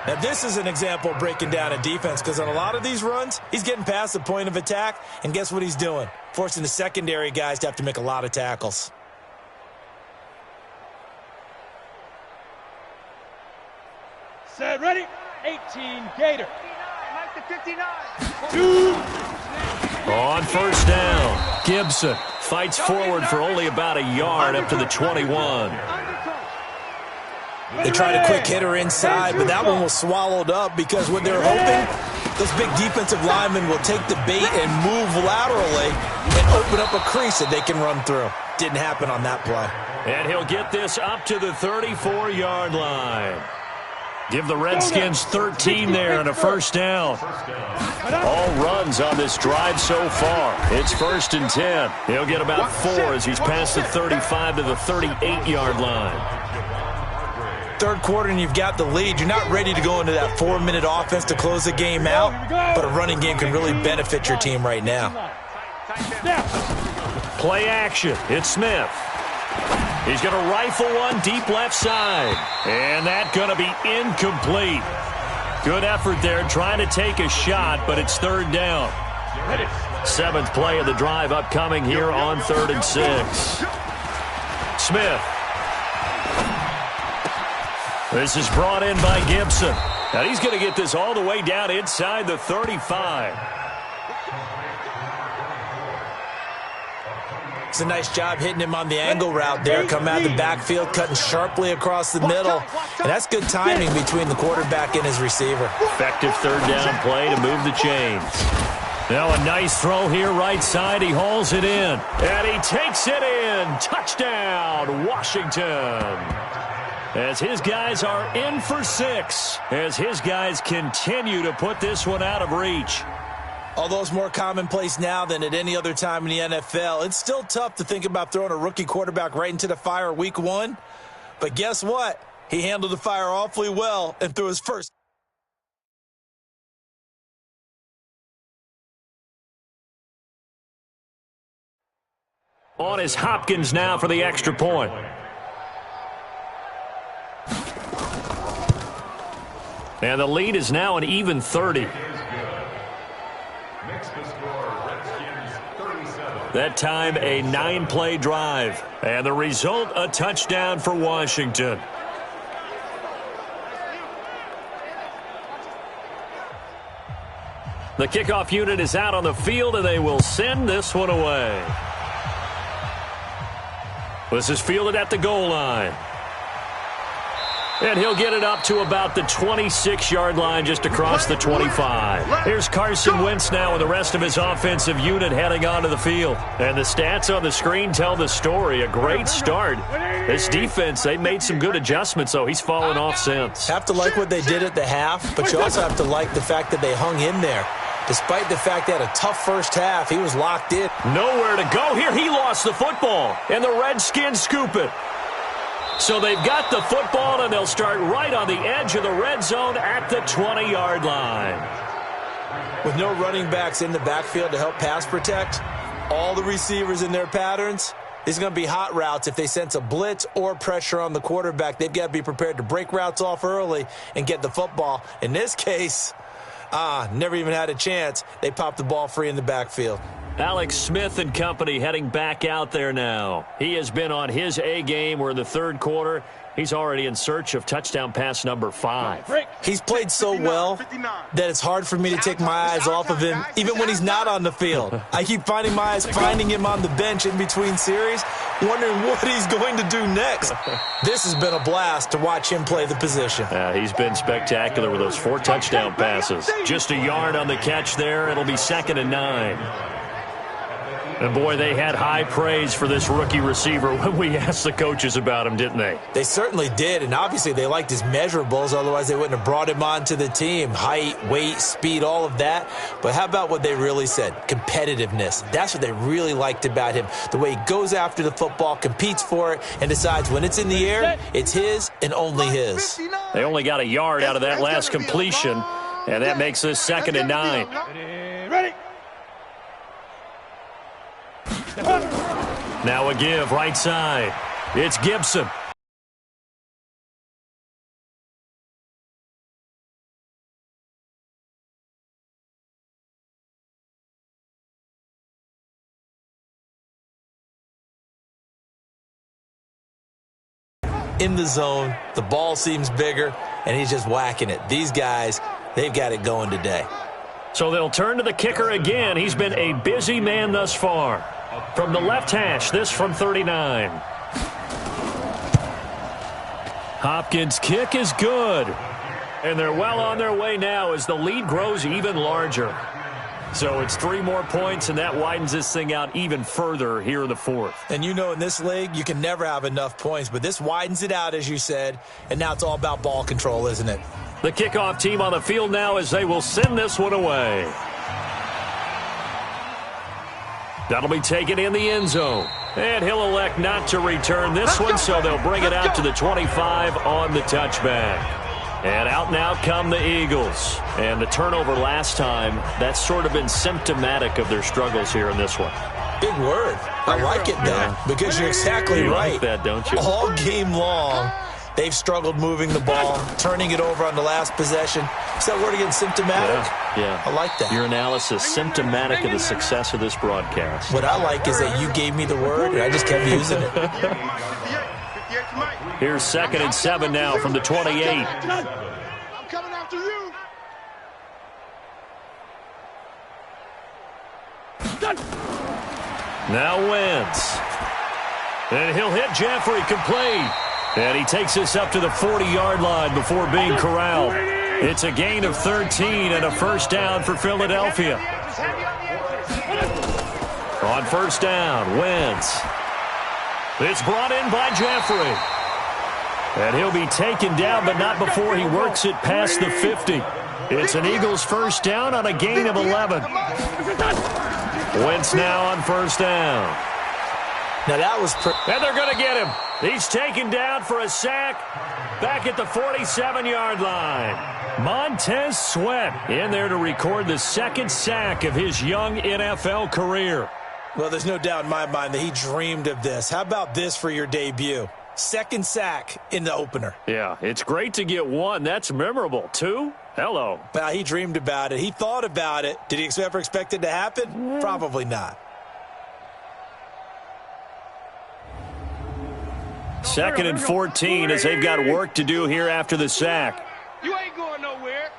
Now, this is an example of breaking down a defense, because on a lot of these runs, he's getting past the point of attack, and guess what he's doing? Forcing the secondary guys to have to make a lot of tackles. Set, ready? 18, Gator. 59. 2. On first down, Gibson fights forward for only about a yard up to the 21. They tried a quick hitter inside, but that one was swallowed up because what they're hoping, those big defensive linemen will take the bait and move laterally and open up a crease that they can run through. Didn't happen on that play. And he'll get this up to the 34-yard line. Give the Redskins 13 there and a first down. All runs on this drive so far. It's 1st and 10. He'll get about 4 as he's past the 35 to the 38-yard line. Third quarter and you've got the lead. You're not ready to go into that 4-minute offense to close the game out, but a running game can really benefit your team right now. Play action. It's Smith. He's going to rifle one deep left side. And that's going to be incomplete. Good effort there trying to take a shot, but it's third down. 7th play of the drive upcoming here on 3rd and 6. Smith. This is brought in by Gibson. Now he's going to get this all the way down inside the 35. It's a nice job hitting him on the angle route there. Come out of the backfield, cutting sharply across the middle. And that's good timing between the quarterback and his receiver. Effective third down play to move the chains. Now a nice throw here right side. He hauls it in. And he takes it in. Touchdown, Washington. As his guys are in for 6. As his guys continue to put this one out of reach. Although it's more commonplace now than at any other time in the NFL, it's still tough to think about throwing a rookie quarterback right into the fire week 1. But guess what? He handled the fire awfully well and threw his first. On is Hopkins now for the extra point. And the lead is now an even 30. That time, a 9-play drive. And the result, a touchdown for Washington. The kickoff unit is out on the field, and they will send this one away. This is fielded at the goal line. And he'll get it up to about the 26-yard line, just across the 25. Here's Carson Wentz now with the rest of his offensive unit heading onto the field. And the stats on the screen tell the story. A great start. This defense, they made some good adjustments, so he's fallen off since. Have to like what they did at the half, but you also have to like the fact that they hung in there. Despite the fact they had a tough first half, he was locked in. Nowhere to go here. He lost the football, and the Redskins scoop it. So they've got the football, and they'll start right on the edge of the red zone at the 20-yard line. With no running backs in the backfield to help pass protect, all the receivers in their patterns, these are going to be hot routes. If they sense a blitz or pressure on the quarterback, they've got to be prepared to break routes off early and get the football. In this case, never even had a chance. They popped the ball free in the backfield. Alex Smith and company heading back out there now. He has been on his A game. We're in the third quarter. He's already in search of touchdown pass number 5. He's played so well that it's hard for me to take my eyes off of him, even when he's not on the field. I keep finding my eyes finding him on the bench in between series, wondering what he's going to do next. This has been a blast to watch him play the position. He's been spectacular with those 4 touchdown passes. Just a yard on the catch there. It'll be 2nd and 9. And, boy, they had high praise for this rookie receiver when we asked the coaches about him, didn't they? They certainly did, and obviously they liked his measurables. Otherwise, they wouldn't have brought him onto the team. Height, weight, speed, all of that. But how about what they really said? Competitiveness. That's what they really liked about him. The way he goes after the football, competes for it, and decides when it's in the air, it's his and only his. They only got a yard out of that last completion, and that makes this 2nd and 9. Ready? Now a give right side. It's Gibson. In the zone, the ball seems bigger, and he's just whacking it. These guys, they've got it going today. So they'll turn to the kicker again. He's been a busy man thus far. From the left hash, this from 39. Hopkins' kick is good. And they're well on their way now as the lead grows even larger. So it's 3 more points, and that widens this thing out even further here in the 4th. And you know in this league, you can never have enough points, but this widens it out, as you said, and now it's all about ball control, isn't it? The kickoff team on the field now as they will send this one away. That'll be taken in the end zone. And he'll elect not to return this one, so they'll bring it out to the 25 on the touchback. And out now come the Eagles. And the turnover last time, that's sort of been symptomatic of their struggles here in this one. Big word. I like it, though, because you're exactly right. Like that, don't you? All game long, they've struggled moving the ball, turning it over on the last possession. Is that word again, symptomatic? Yeah. I like that. Your analysis, symptomatic of the success of this broadcast. What I like is that you gave me the word, and I just kept using it. Here's 2nd and 7 now from the 28. I'm coming after you. Now Wentz. And he'll hit Jeffrey complete. And he takes this up to the 40-yard line before being corralled. It's a gain of 13 and a first down for Philadelphia. On first down, Wentz. It's brought in by Jeffrey. And he'll be taken down, but not before he works it past the 50. It's an Eagles first down on a gain of 11. Wentz now on first down. Now that was... And they're going to get him. He's taken down for a sack back at the 47-yard line. Montez Sweat in there to record the second sack of his young NFL career. Well, there's no doubt in my mind that he dreamed of this. How about this for your debut? Second sack in the opener. Yeah, it's great to get one. That's memorable. Two? Hello. Well, he dreamed about it. He thought about it. Did he ever expect it to happen? Probably not. Second and 14 as they've got work to do here after the sack. You ain't going nowhere.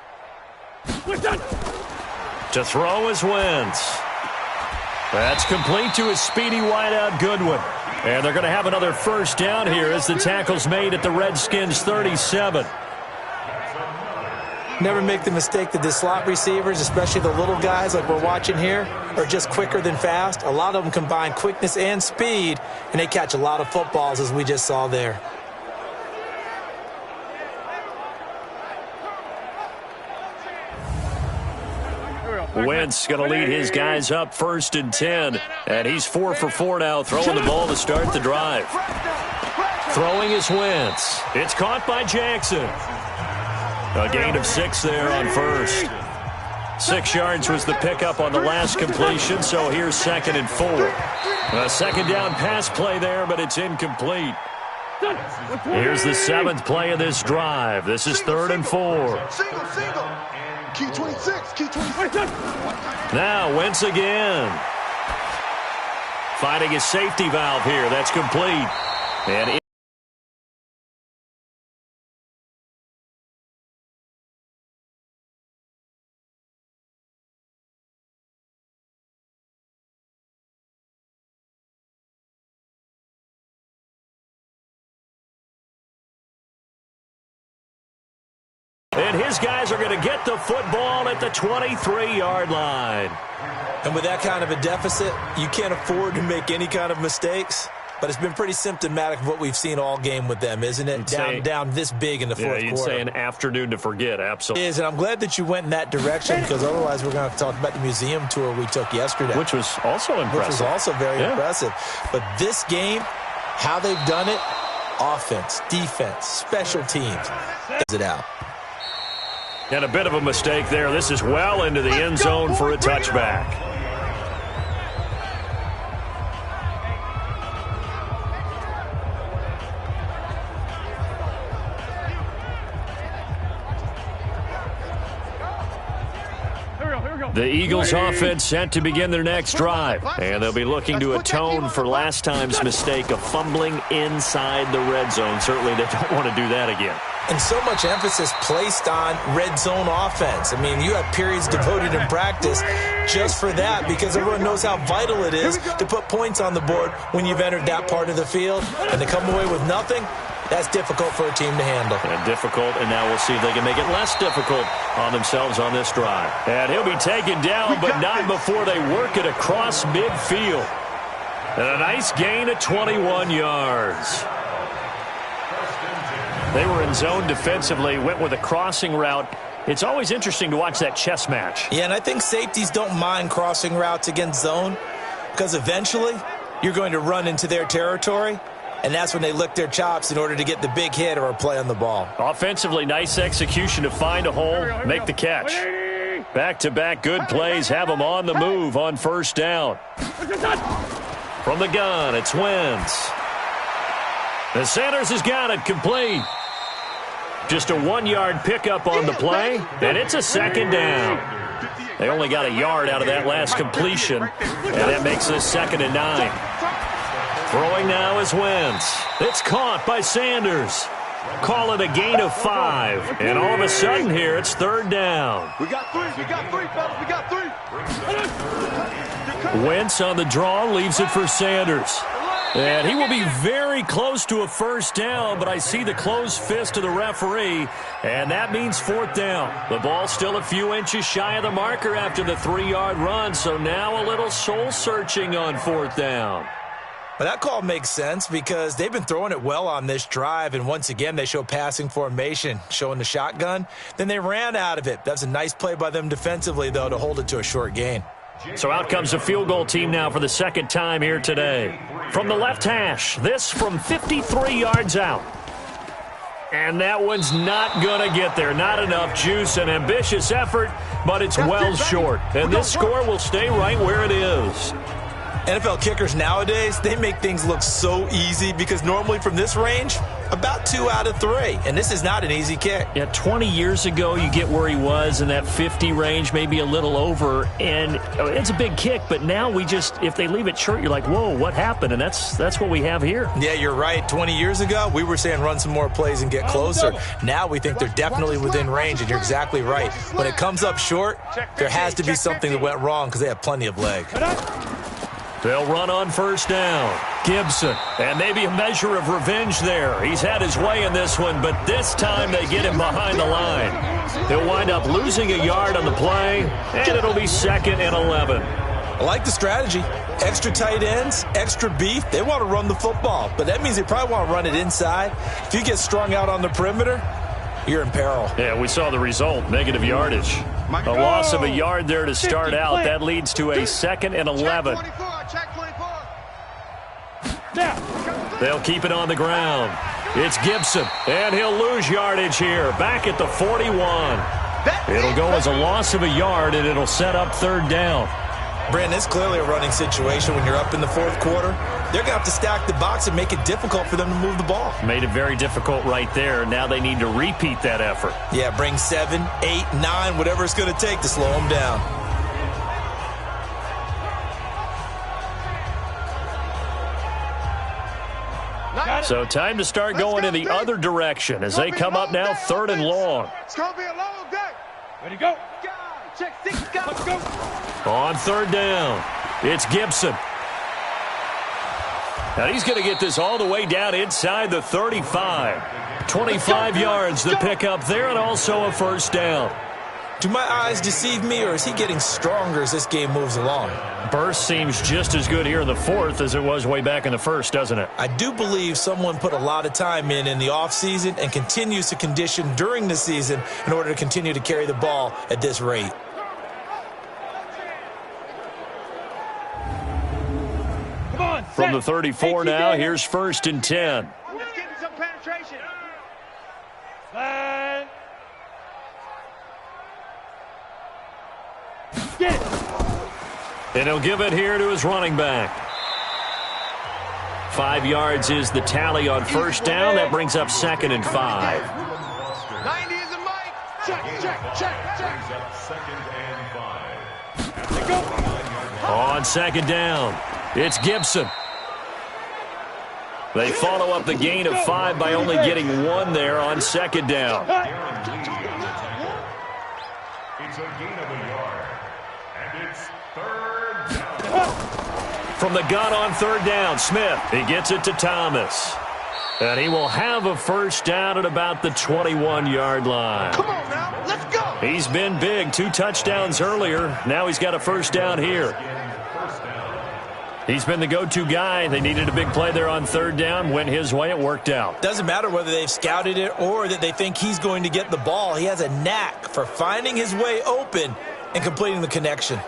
To throw is Wentz. That's complete to his speedy wideout Goodwin. And they're going to have another first down here as the tackle's made at the Redskins' 37. Never make the mistake that the slot receivers, especially the little guys like we're watching here, are just quicker than fast. A lot of them combine quickness and speed, and they catch a lot of footballs, as we just saw there. Wentz going to lead his guys up 1st and 10. And he's 4 for 4 now, throwing the ball to start the drive. Throwing is Wentz. It's caught by Jackson. A gain of 6 there on first. 6 yards was the pickup on the last completion, so here's 2nd and 4. A second down pass play there, but it's incomplete. Here's the 7th play of this drive. This is 3rd and 4. Single. Key 26, key 26. Now Wentz again. Finding a safety valve here. That's complete. And his guys are going to get the football at the 23-yard line. And with that kind of a deficit, you can't afford to make any kind of mistakes. But it's been pretty symptomatic of what we've seen all game with them, isn't it? Down this big in the fourth quarter. You'd say an afternoon to forget, absolutely. It is, and I'm glad that you went in that direction, because otherwise we're going to have to talk about the museum tour we took yesterday. Which was also impressive. Which was also very impressive. But this game, how they've done it, offense, defense, special teams, does it out. And a bit of a mistake there. This is well into the end zone for a touchback. The Eagles offense set to begin their next drive, and they'll be looking to atone for last time's mistake of fumbling inside the red zone. Certainly they don't want to do that again. And so much emphasis placed on red zone offense. I mean, you have periods devoted in practice just for that, because everyone knows how vital it is to put points on the board when you've entered that part of the field. And to come away with nothing, that's difficult for a team to handle. And difficult, and now we'll see if they can make it less difficult on themselves on this drive. And he'll be taken down, but not before they work it across midfield. And a nice gain of 21 yards. They were in zone defensively, went with a crossing route. It's always interesting to watch that chess match. Yeah, and I think safeties don't mind crossing routes against zone, because eventually you're going to run into their territory, and that's when they lick their chops in order to get the big hit or a play on the ball. Offensively, nice execution to find a hole, make the catch. Back-to-back good plays have them on the move on first down. From the gun, it's Wentz. And Sanders has got it complete. Just a 1-yard pickup on the play, and it's a second down. They only got a yard out of that last completion, and that makes this 2nd and 9. Throwing now is Wentz. It's caught by Sanders. Call it a gain of 5, and all of a sudden here it's 3rd down. We got three, fellas, we got three. Wentz on the draw leaves it for Sanders. And he will be very close to a first down, but I see the closed fist of the referee, and that means 4th down. The ball's still a few inches shy of the marker after the 3-yard run, so now a little soul-searching on 4th down. But that call makes sense because they've been throwing it well on this drive, and once again they show passing formation, showing the shotgun. Then they ran out of it. That's a nice play by them defensively, though, to hold it to a short gain. So out comes the field goal team now for the second time here today. From the left hash, this from 53 yards out. And that one's not going to get there. Not enough juice, an ambitious effort, but it's well short. And this score will stay right where it is. NFL kickers nowadays, they make things look so easy because normally from this range, about 2 out of 3. And this is not an easy kick. Yeah, 20 years ago, you get where he was in that 50 range, maybe a little over. And it's a big kick, but now if they leave it short, you're like, whoa, what happened? And that's what we have here. Yeah, you're right. 20 years ago, we were saying run some more plays and get closer. Now we think they're definitely within range, and you're exactly right. When it comes up short, there has to be something that went wrong because they have plenty of leg. They'll run on first down. Gibson, and maybe a measure of revenge there. He's had his way in this one, but this time they get him behind the line. He'll wind up losing a yard on the play, and it'll be 2nd and 11. I like the strategy. Extra tight ends, extra beef. They want to run the football, but that means they probably want to run it inside. If you get strung out on the perimeter, you're in peril. Yeah, we saw the result, negative yardage. A loss of a yard there to start out. That leads to a 2nd and 11. They'll keep it on the ground. It's Gibson, and he'll lose yardage here. Back at the 41. It'll go as a loss of a yard, and it'll set up 3rd down. Brandon, it's clearly a running situation when you're up in the 4th quarter. They're going to have to stack the box and make it difficult for them to move the ball. Made it very difficult right there. Now they need to repeat that effort. Yeah, bring 7, 8, 9, whatever it's going to take to slow them down. So time to start going in the other direction as they come up now 3rd and long. It's going to be a long day. Ready to go. Check 6, go. Let's go. On 3rd down, it's Gibson. Now he's going to get this all the way down inside the 35. 25 yards to pick up there, and also a 1st down. Do my eyes deceive me, or is he getting stronger as this game moves along? Burst seems just as good here in the 4th as it was way back in the 1st, doesn't it? I do believe someone put a lot of time in the offseason and continues to condition during the season in order to continue to carry the ball at this rate. Come on, From the 34 now, here's 1st and 10. Let's get some penetration. Get it. And he'll give it here to his running back. 5 yards is the tally on 1st down. That brings up 2nd and 5. 90 is a mic. Check. Let's go. On 2nd down, it's Gibson. They follow up the gain of 5 by only getting 1 there on 2nd down. It's a gain of a yard. And it's 3rd down. From the gun on 3rd down, Smith. He gets it to Thomas. And he will have a 1st down at about the 21-yard line. Come on now, let's go. He's been big, 2 touchdowns earlier. Now he's got a 1st down here. He's been the go-to guy. They needed a big play there on 3rd down. Went his way, it worked out. Doesn't matter whether they've scouted it or that they think he's going to get the ball. He has a knack for finding his way open and completing the connection.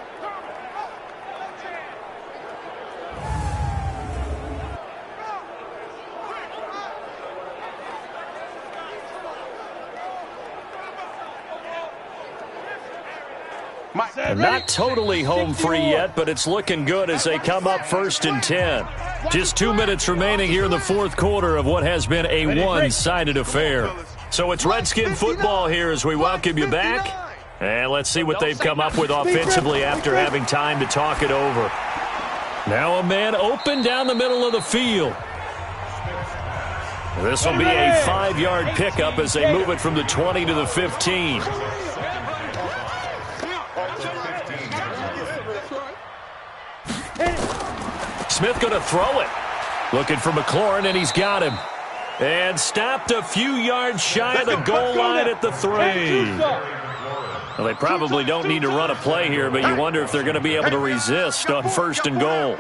Not totally home free yet, but it's looking good as they come up 1st and 10. Just 2 minutes remaining here in the 4th quarter of what has been a one-sided affair. So it's Redskin football here as we welcome you back. And let's see what they've come up with offensively after having time to talk it over. Now a man open down the middle of the field. This will be a 5-yard pickup as they move it from the 20 to the 15. Smith going to throw it. Looking for McLaurin, and he's got him. And stopped a few yards shy of the goal line at the 3. Well, they probably don't need to run a play here, but you wonder if they're going to be able to resist on 1st and goal.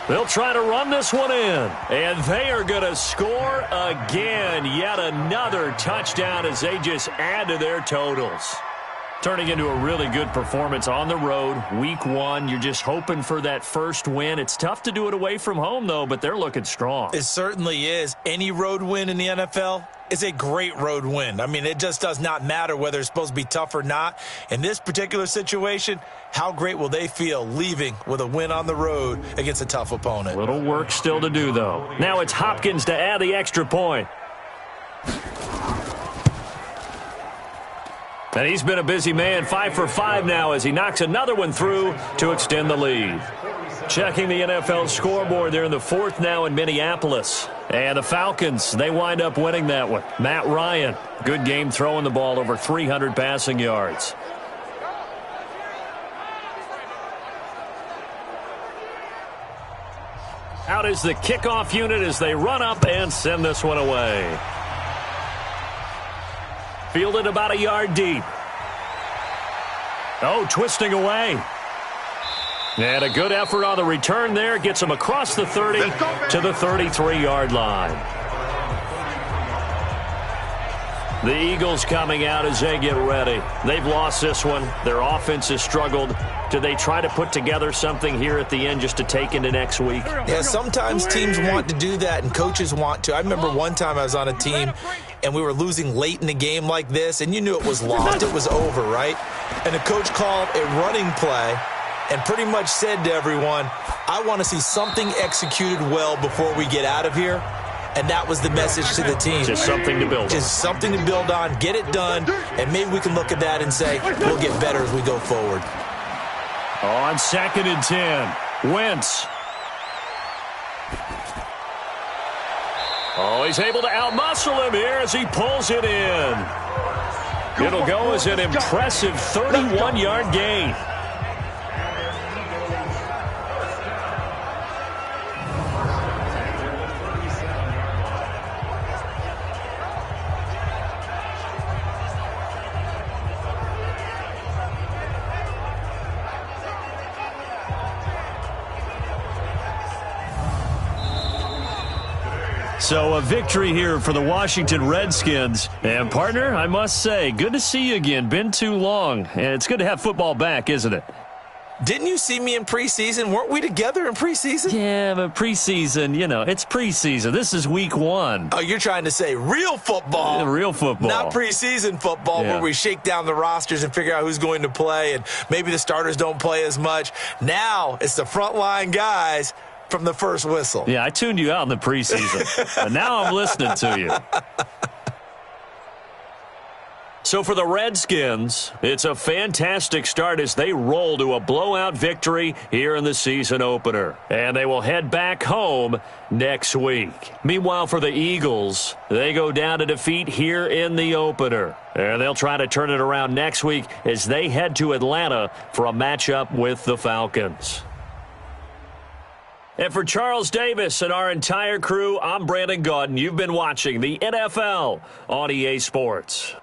They'll try to run this one in. And they are going to score again. Yet another touchdown as they just add to their totals. Turning into a really good performance on the road, week one. You're just hoping for that first win. It's tough to do it away from home, though, but they're looking strong. It certainly is. Any road win in the NFL is a great road win. I mean, it just does not matter whether it's supposed to be tough or not. In this particular situation, how great will they feel leaving with a win on the road against a tough opponent? Little work still to do, though. Now it's Hopkins to add the extra point. And he's been a busy man, 5 for 5 now as he knocks another one through to extend the lead. Checking the NFL scoreboard, they're in the fourth now in Minneapolis. And the Falcons, they wind up winning that one. Matt Ryan, good game throwing the ball, over 300 passing yards. Out is the kickoff unit as they run up and send this one away. Fielded about a yard deep. Oh, twisting away. And a good effort on the return there. Gets him across the 30 to the 33-yard line. The Eagles coming out as they get ready. They've lost this one. Their offense has struggled. Do they try to put together something here at the end just to take into next week? Yeah, sometimes teams want to do that and coaches want to. I remember one time I was on a team and we were losing late in the game like this, and you knew it was lost. It was over, right? And the coach called a running play and pretty much said to everyone, I want to see something executed well before we get out of here. And that was the message to the team. Just something to build on. Just something to build on, get it done, and maybe we can look at that and say, we'll get better as we go forward. On 2nd and 10, Wentz. Oh, he's able to outmuscle him here as he pulls it in. It'll go as an impressive 31-yard gain. So a victory here for the Washington Redskins. And, partner, I must say, good to see you again. Been too long. And it's good to have football back, isn't it? Didn't you see me in preseason? Weren't we together in preseason? Yeah, but preseason, you know, it's preseason. This is week one. Oh, you're trying to say real football. Yeah, real football. Not preseason football where we shake down the rosters and figure out who's going to play and maybe the starters don't play as much. Now it's the frontline guys from the first whistle. Yeah, I tuned you out in the preseason. But now I'm listening to you. So for the Redskins, it's a fantastic start as they roll to a blowout victory here in the season opener. And they will head back home next week. Meanwhile, for the Eagles, they go down to defeat here in the opener. And they'll try to turn it around next week as they head to Atlanta for a matchup with the Falcons. And for Charles Davis and our entire crew, I'm Brandon Gaudin. You've been watching the NFL on EA Sports.